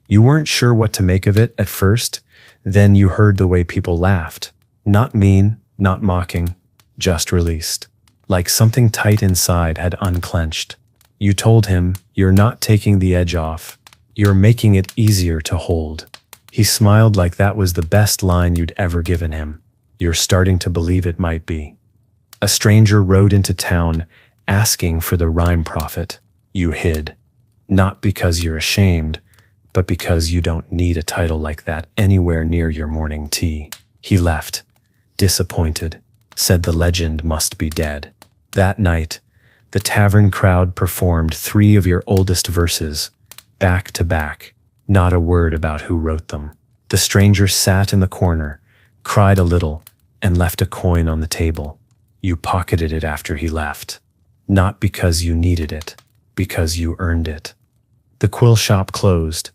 You weren't sure what to make of it at first, then you heard the way people laughed. Not mean, not mocking, just released. Like something tight inside had unclenched. You told him, "You're not taking the edge off. You're making it easier to hold." He smiled like that was the best line you'd ever given him. You're starting to believe it might be. A stranger rode into town, asking for the rhyme prophet. You hid. Not because you're ashamed, but because you don't need a title like that anywhere near your morning tea. He left. Disappointed, said the legend must be dead. That night, the tavern crowd performed 3 of your oldest verses, back to back, not a word about who wrote them. The stranger sat in the corner, cried a little, and left a coin on the table. You pocketed it after he left. Not because you needed it, because you earned it. The quill shop closed.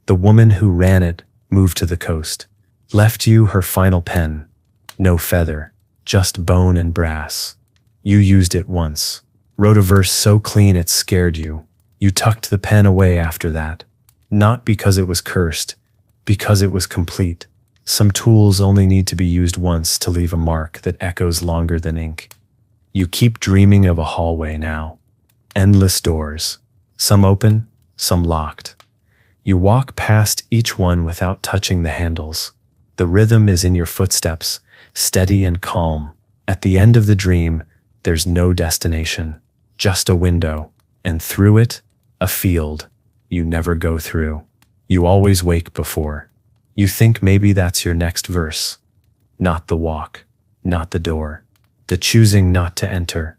The woman who ran it moved to the coast, left you her final pen. No feather, just bone and brass. You used it once, wrote a verse so clean it scared you. You tucked the pen away after that. Not because it was cursed, because it was complete. Some tools only need to be used once to leave a mark that echoes longer than ink. You keep dreaming of a hallway now. Endless doors. Some open, some locked. You walk past each one without touching the handles. The rhythm is in your footsteps, steady and calm. At the end of the dream, there's no destination, just a window, and through it, a field you never go through. You always wake before. You think maybe that's your next verse. Not the walk, not the door, the choosing not to enter.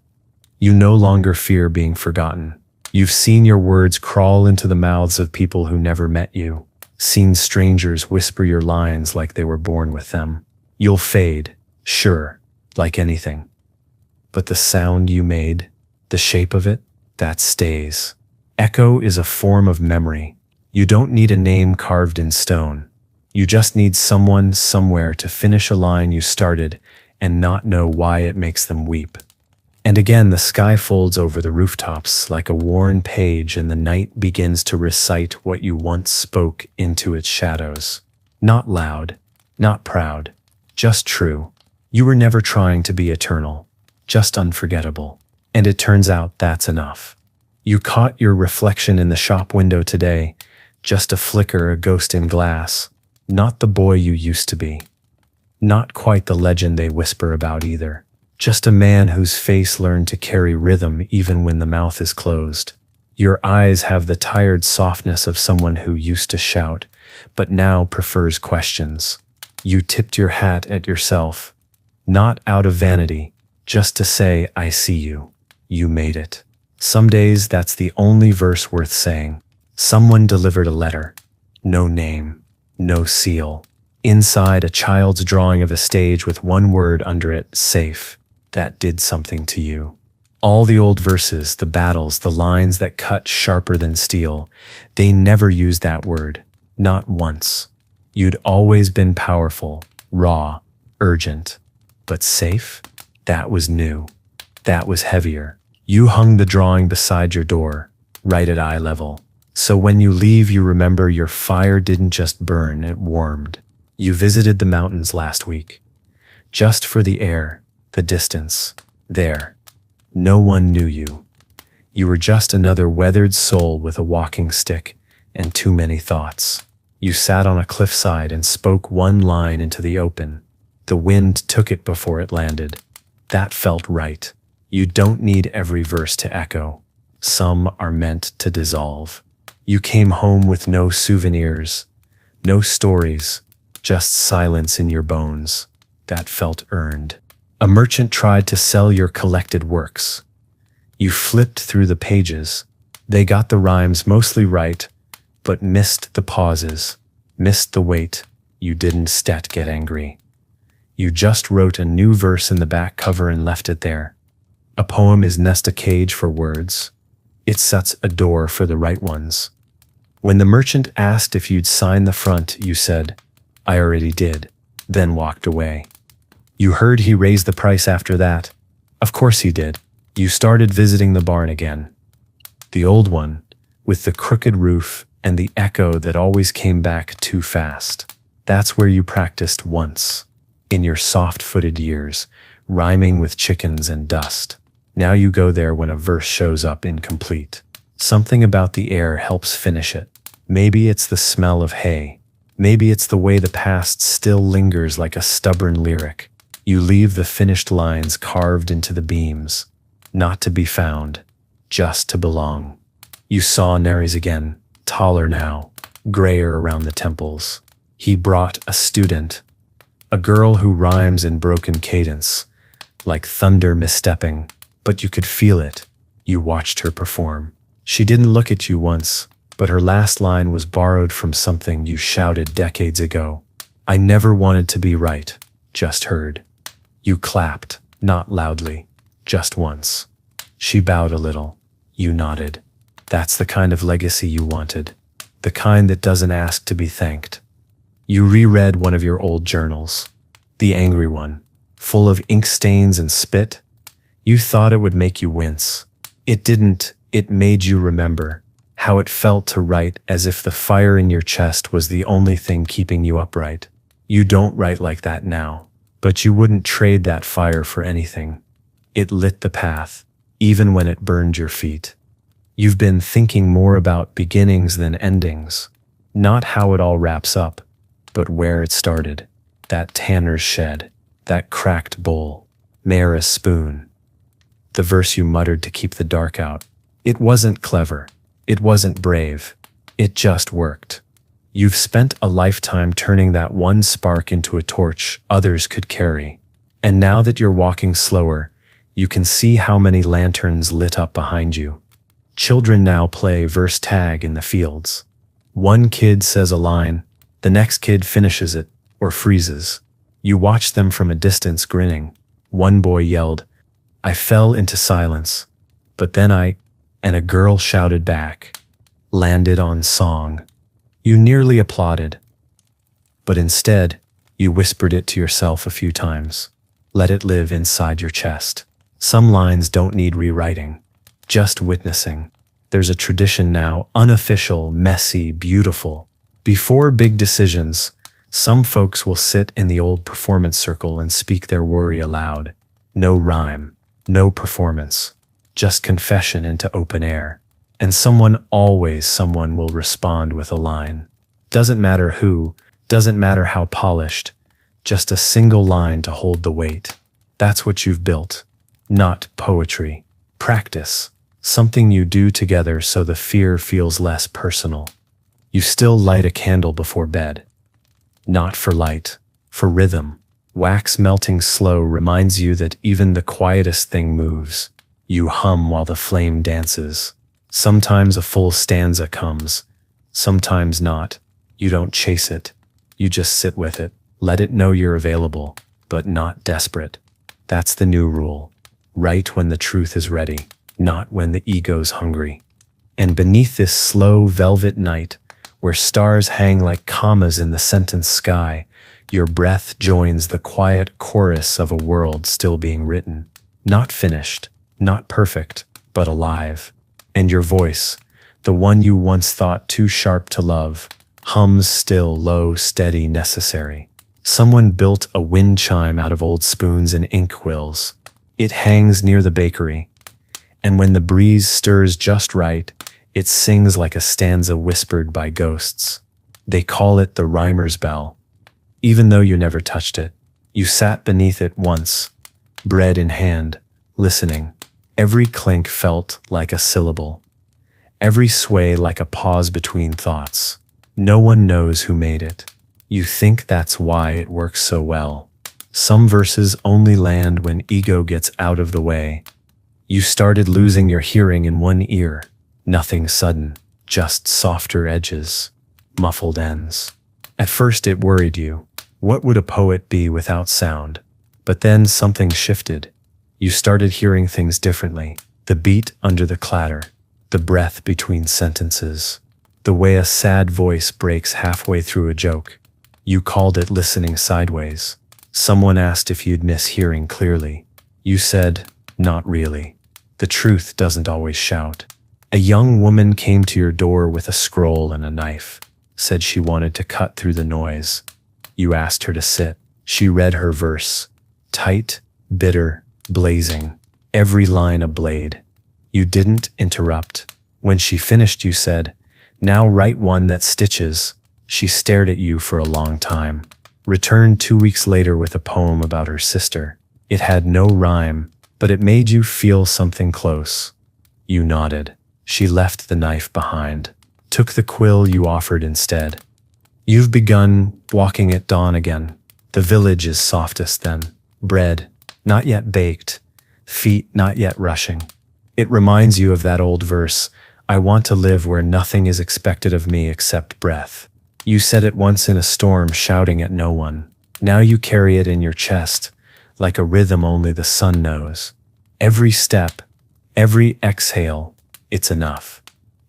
You no longer fear being forgotten. You've seen your words crawl into the mouths of people who never met you, seen strangers whisper your lines like they were born with them. You'll fade, sure, like anything. But the sound you made, the shape of it, that stays. Echo is a form of memory. You don't need a name carved in stone. You just need someone somewhere to finish a line you started and not know why it makes them weep. And again, the sky folds over the rooftops like a worn page, and the night begins to recite what you once spoke into its shadows. Not loud, not proud, just true. You were never trying to be eternal, just unforgettable. And it turns out that's enough. You caught your reflection in the shop window today, just a flicker, a ghost in glass. Not the boy you used to be. Not quite the legend they whisper about either. Just a man whose face learned to carry rhythm even when the mouth is closed. Your eyes have the tired softness of someone who used to shout, but now prefers questions. You tipped your hat at yourself, not out of vanity, just to say, I see you. You made it. Some days that's the only verse worth saying. Someone delivered a letter. No name, no seal. Inside, a child's drawing of a stage with one word under it, safe. That did something to you. All the old verses, the battles, the lines that cut sharper than steel, they never used that word. Not once. You'd always been powerful, raw, urgent. But safe? That was new. That was heavier. You hung the drawing beside your door, right at eye level. So when you leave, you remember your fire didn't just burn, it warmed. You visited the mountains last week. Just for the air, the distance. There. No one knew you. You were just another weathered soul with a walking stick and too many thoughts. You sat on a cliffside and spoke one line into the open. The wind took it before it landed. That felt right. You don't need every verse to echo. Some are meant to dissolve. You came home with no souvenirs, no stories, just silence in your bones. That felt earned. A merchant tried to sell your collected works. You flipped through the pages. They got the rhymes mostly right, but missed the pauses, missed the weight. You didn't get angry. You just wrote a new verse in the back cover and left it there. A poem is nest a cage for words. It sets a door for the right ones. When the merchant asked if you'd sign the front, you said, I already did, then walked away. You heard he raised the price after that. Of course he did. You started visiting the barn again. The old one, with the crooked roof and the echo that always came back too fast. That's where you practiced once, in your soft-footed years, rhyming with chickens and dust. Now you go there when a verse shows up incomplete. Something about the air helps finish it. Maybe it's the smell of hay. Maybe it's the way the past still lingers like a stubborn lyric. You leave the finished lines carved into the beams, not to be found, just to belong. You saw Neres again, taller now, grayer around the temples. He brought a student, a girl who rhymes in broken cadence, like thunder misstepping, but you could feel it. You watched her perform. She didn't look at you once, but her last line was borrowed from something you shouted decades ago. I never wanted to be right, just heard. You clapped, not loudly, just once. She bowed a little. You nodded. That's the kind of legacy you wanted, the kind that doesn't ask to be thanked. You reread one of your old journals, the angry one, full of ink stains and spit. You thought it would make you wince. It didn't. It made you remember how it felt to write as if the fire in your chest was the only thing keeping you upright. You don't write like that now, but you wouldn't trade that fire for anything. It lit the path, even when it burned your feet. You've been thinking more about beginnings than endings, not how it all wraps up, but where it started. That tanner's shed, that cracked bowl, Mara's spoon. The verse you muttered to keep the dark out. It wasn't clever. It wasn't brave. It just worked. You've spent a lifetime turning that one spark into a torch others could carry. And now that you're walking slower, you can see how many lanterns lit up behind you. Children now play verse tag in the fields. One kid says a line, the next kid finishes it or freezes. You watch them from a distance grinning. One boy yelled, "I fell into silence, but then and a girl shouted back, landed on song." You nearly applauded, but instead, you whispered it to yourself a few times. Let it live inside your chest. Some lines don't need rewriting, just witnessing. There's a tradition now, unofficial, messy, beautiful. Before big decisions, some folks will sit in the old performance circle and speak their worry aloud. No rhyme, no performance, just confession into open air. And always someone will respond with a line. Doesn't matter who, doesn't matter how polished, just a single line to hold the weight. That's what you've built. Not poetry. Practice. Something you do together so the fear feels less personal. You still light a candle before bed. Not for light, for rhythm. Wax melting slow reminds you that even the quietest thing moves. You hum while the flame dances. Sometimes a full stanza comes, sometimes not. You don't chase it. You just sit with it. Let it know you're available, but not desperate. That's the new rule. Write when the truth is ready, not when the ego's hungry. And beneath this slow velvet night, where stars hang like commas in the sentence sky, your breath joins the quiet chorus of a world still being written. Not finished, not perfect, but alive. And your voice, the one you once thought too sharp to love, hums still, low, steady, necessary. Someone built a wind chime out of old spoons and ink quills. It hangs near the bakery, and when the breeze stirs just right, it sings like a stanza whispered by ghosts. They call it the rhymer's bell. Even though you never touched it, you sat beneath it once, bread in hand, listening. Every clink felt like a syllable. Every sway like a pause between thoughts. No one knows who made it. You think that's why it works so well. Some verses only land when ego gets out of the way. You started losing your hearing in one ear. Nothing sudden, just softer edges, muffled ends. At first it worried you. What would a poet be without sound? But then something shifted. You started hearing things differently. The beat under the clatter, the breath between sentences, the way a sad voice breaks halfway through a joke. You called it listening sideways. Someone asked if you'd miss hearing clearly. You said, not really. The truth doesn't always shout. A young woman came to your door with a scroll and a knife, said she wanted to cut through the noise. You asked her to sit. She read her verse, tight, bitter, blazing, every line a blade. You didn't interrupt. When she finished, you said, now write one that stitches. She stared at you for a long time, returned 2 weeks later with a poem about her sister. It had no rhyme, but it made you feel something close. You nodded. She left the knife behind, took the quill you offered instead. You've begun walking at dawn again. The village is softest then. Bread, not yet baked. Feet not yet rushing. It reminds you of that old verse, I want to live where nothing is expected of me except breath. You said it once in a storm, shouting at no one. Now you carry it in your chest, like a rhythm only the sun knows. Every step, every exhale, it's enough.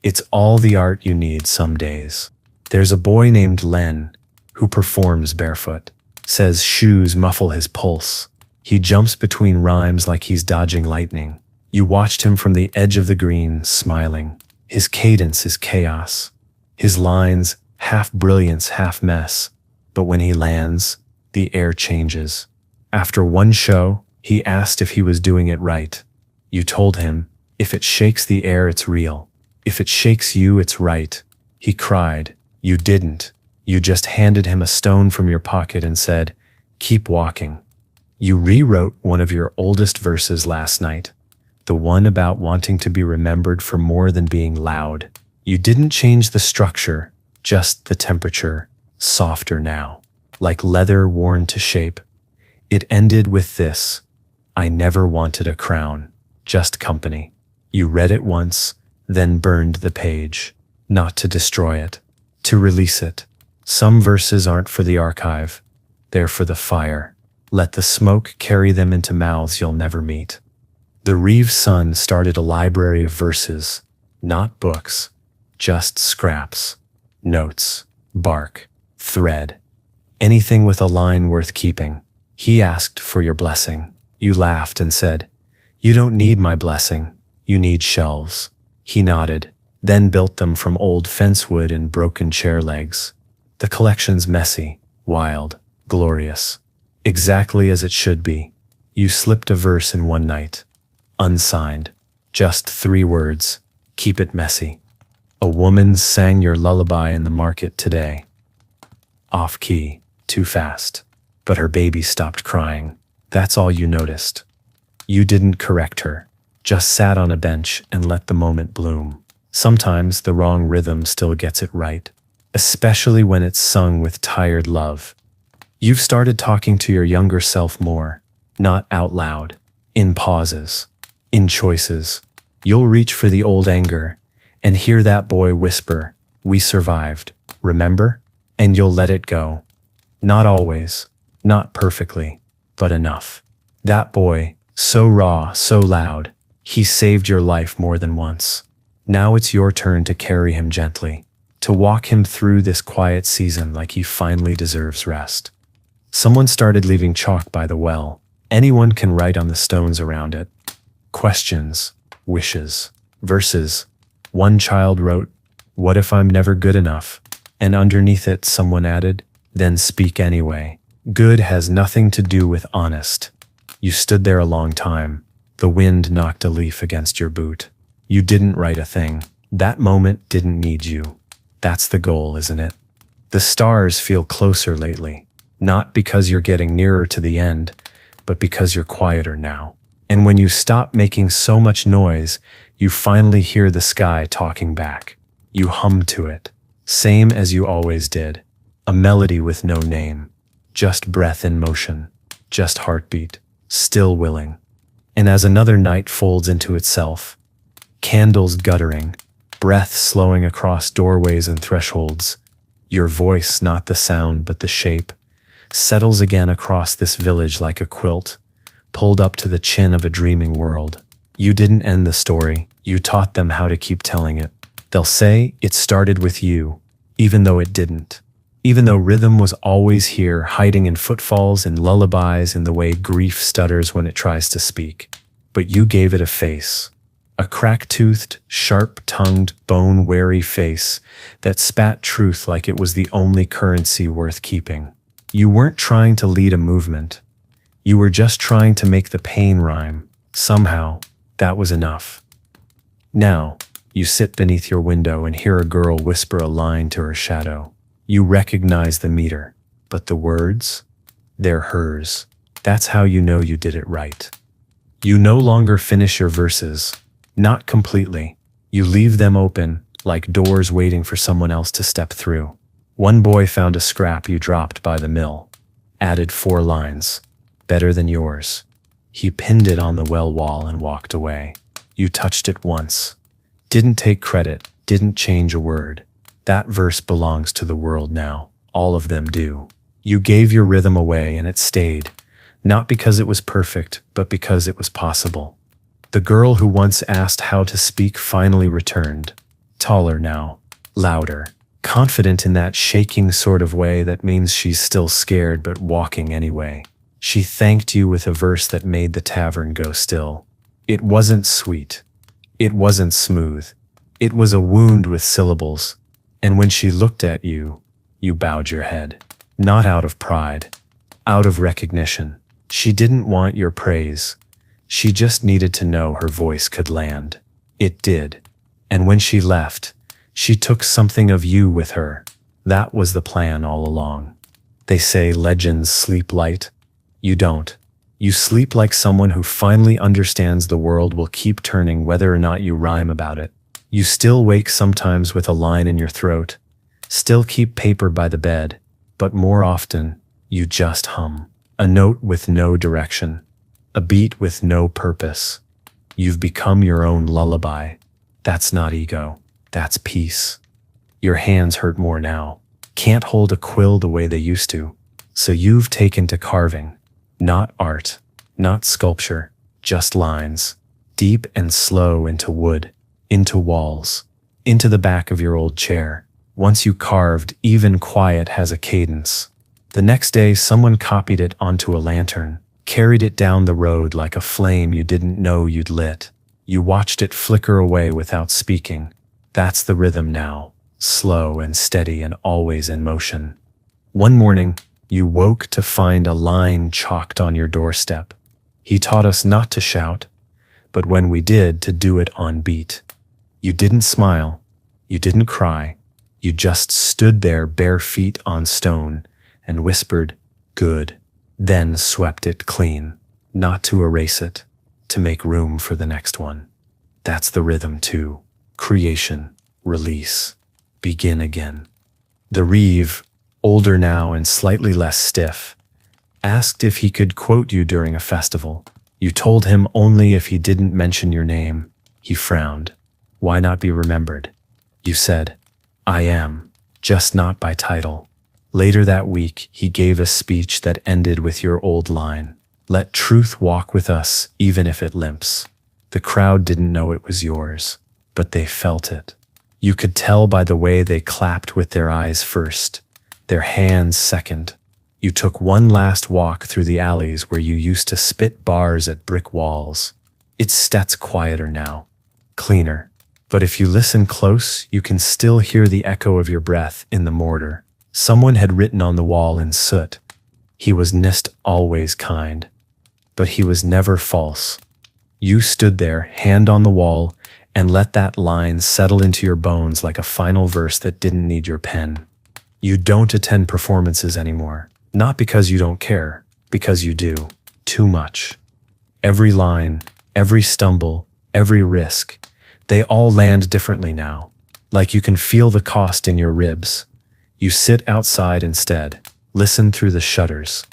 It's all the art you need some days. There's a boy named Len who performs barefoot, says shoes muffle his pulse. He jumps between rhymes like he's dodging lightning. You watched him from the edge of the green, smiling. His cadence is chaos. His lines, half brilliance, half mess. But when he lands, the air changes. After one show, he asked if he was doing it right. You told him, if it shakes the air, it's real. If it shakes you, it's right. He cried. You didn't. You just handed him a stone from your pocket and said, keep walking. You rewrote one of your oldest verses last night. The one about wanting to be remembered for more than being loud. You didn't change the structure, just the temperature, softer now, like leather worn to shape. It ended with this: I never wanted a crown, just company. You read it once, then burned the page, not to destroy it, to release it. Some verses aren't for the archive, they're for the fire. Let the smoke carry them into mouths you'll never meet. The Reeves son started a library of verses, not books, just scraps, notes, bark, thread, anything with a line worth keeping. He asked for your blessing. You laughed and said, you don't need my blessing, you need shelves. He nodded, then built them from old fence wood and broken chair legs. The collection's messy, wild, glorious, exactly as it should be. You slipped a verse in one night. Unsigned, just 3 words, keep it messy. A woman sang your lullaby in the market today. Off key, too fast, but her baby stopped crying. That's all you noticed. You didn't correct her, just sat on a bench and let the moment bloom. Sometimes the wrong rhythm still gets it right, especially when it's sung with tired love. You've started talking to your younger self more, not out loud, in pauses. In choices. You'll reach for the old anger and hear that boy whisper, we survived, remember? And you'll let it go. Not always, not perfectly, but enough. That boy, so raw, so loud, he saved your life more than once. Now it's your turn to carry him gently, to walk him through this quiet season like he finally deserves rest. Someone started leaving chalk by the well. Anyone can write on the stones around it. Questions, wishes, verses. One child wrote, what if I'm never good enough? And underneath it someone added, then speak anyway. Good has nothing to do with honest. You stood there a long time. The wind knocked a leaf against your boot. You didn't write a thing. That moment didn't need you. That's the goal, isn't it? The stars feel closer lately, not because you're getting nearer to the end, but because you're quieter now. And when you stop making so much noise, you finally hear the sky talking back. You hum to it, same as you always did. A melody with no name, just breath in motion, just heartbeat, still willing. And as another night folds into itself, candles guttering, breath slowing across doorways and thresholds, your voice, not the sound but the shape, settles again across this village like a quilt, pulled up to the chin of a dreaming world. You didn't end the story, you taught them how to keep telling it. They'll say it started with you, even though it didn't. Even though rhythm was always here, hiding in footfalls and lullabies in the way grief stutters when it tries to speak. But you gave it a face. A crack-toothed, sharp-tongued, bone-weary face that spat truth like it was the only currency worth keeping. You weren't trying to lead a movement. You were just trying to make the pain rhyme. Somehow, that was enough. Now, you sit beneath your window and hear a girl whisper a line to her shadow. You recognize the meter, but the words? They're hers. That's how you know you did it right. You no longer finish your verses. Not completely. You leave them open, like doors waiting for someone else to step through. One boy found a scrap you dropped by the mill. Added 4 lines. Better than yours. He pinned it on the well wall and walked away. You touched it once. Didn't take credit, didn't change a word. That verse belongs to the world now. All of them do. You gave your rhythm away and it stayed. Not because it was perfect, but because it was possible. The girl who once asked how to speak finally returned. Taller now, louder, confident in that shaking sort of way that means she's still scared but walking anyway. She thanked you with a verse that made the tavern go still. It wasn't sweet. It wasn't smooth. It was a wound with syllables, and when she looked at you, you bowed your head. Not out of pride, out of recognition. She didn't want your praise. She just needed to know her voice could land. It did. And when she left, she took something of you with her. That was the plan all along. They say legends sleep light. You don't. You sleep like someone who finally understands the world will keep turning whether or not you rhyme about it. You still wake sometimes with a line in your throat, still keep paper by the bed, but more often, you just hum. A note with no direction, a beat with no purpose. You've become your own lullaby. That's not ego, that's peace. Your hands hurt more now, can't hold a quill the way they used to, so you've taken to carving. Not art, not sculpture, just lines, deep and slow into wood, into walls, into the back of your old chair. Once you carved, even quiet has a cadence. The next day, someone copied it onto a lantern, carried it down the road like a flame you didn't know you'd lit. You watched it flicker away without speaking. That's the rhythm now, slow and steady and always in motion. One morning, you woke to find a line chalked on your doorstep. He taught us not to shout, but when we did, to do it on beat. You didn't smile, you didn't cry, you just stood there bare feet on stone and whispered, "Good," then swept it clean, not to erase it, to make room for the next one. That's the rhythm too. Creation, release, begin again. The Reeve, older now and slightly less stiff, asked if he could quote you during a festival. You told him only if he didn't mention your name. He frowned. Why not be remembered? You said, "I am, just not by title." Later that week, he gave a speech that ended with your old line, "Let truth walk with us, even if it limps." The crowd didn't know it was yours, but they felt it. You could tell by the way they clapped with their eyes first, their hands second. You took one last walk through the alleys where you used to spit bars at brick walls. It's stats quieter now, cleaner. But if you listen close, you can still hear the echo of your breath in the mortar. Someone had written on the wall in soot, "He was nist always kind," but he was never false. You stood there, hand on the wall, and let that line settle into your bones like a final verse that didn't need your pen. You don't attend performances anymore, not because you don't care, because you do, too much. Every line, every stumble, every risk, they all land differently now, like you can feel the cost in your ribs. You sit outside instead, listen through the shutters.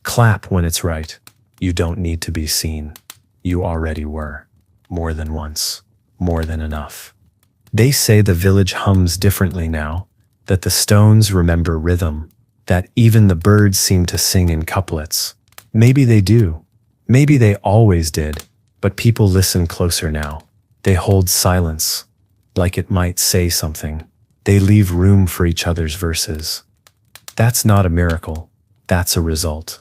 Clap when it's right. You don't need to be seen. You already were. More than once. More than enough. They say the village hums differently now, that the stones remember rhythm, that even the birds seem to sing in couplets. Maybe they do. Maybe they always did, but people listen closer now. They hold silence, like it might say something. They leave room for each other's verses. That's not a miracle. That's a result.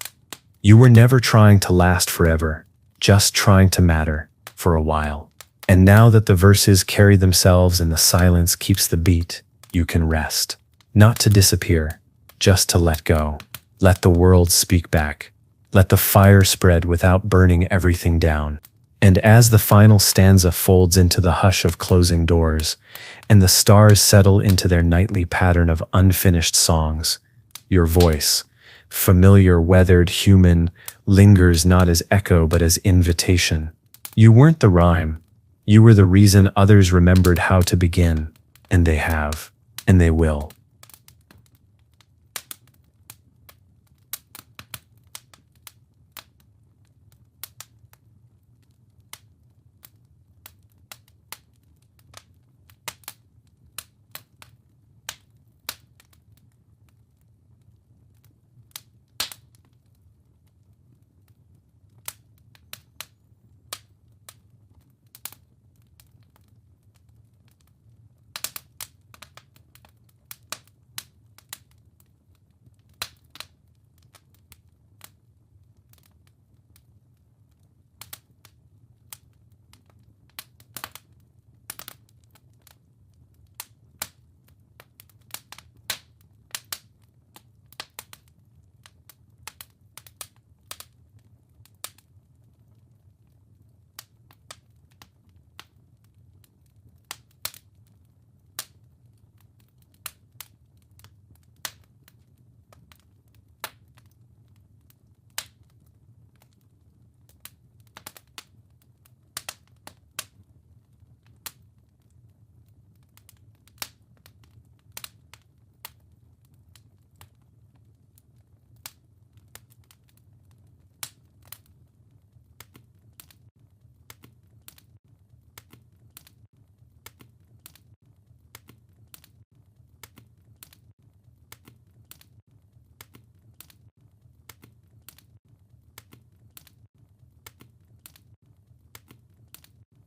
You were never trying to last forever, just trying to matter for a while. And now that the verses carry themselves and the silence keeps the beat, you can rest. Not to disappear, just to let go. Let the world speak back. Let the fire spread without burning everything down. And as the final stanza folds into the hush of closing doors, and the stars settle into their nightly pattern of unfinished songs, your voice, familiar, weathered, human, lingers not as echo but as invitation. You weren't the rhyme. You were the reason others remembered how to begin, and they have, and they will.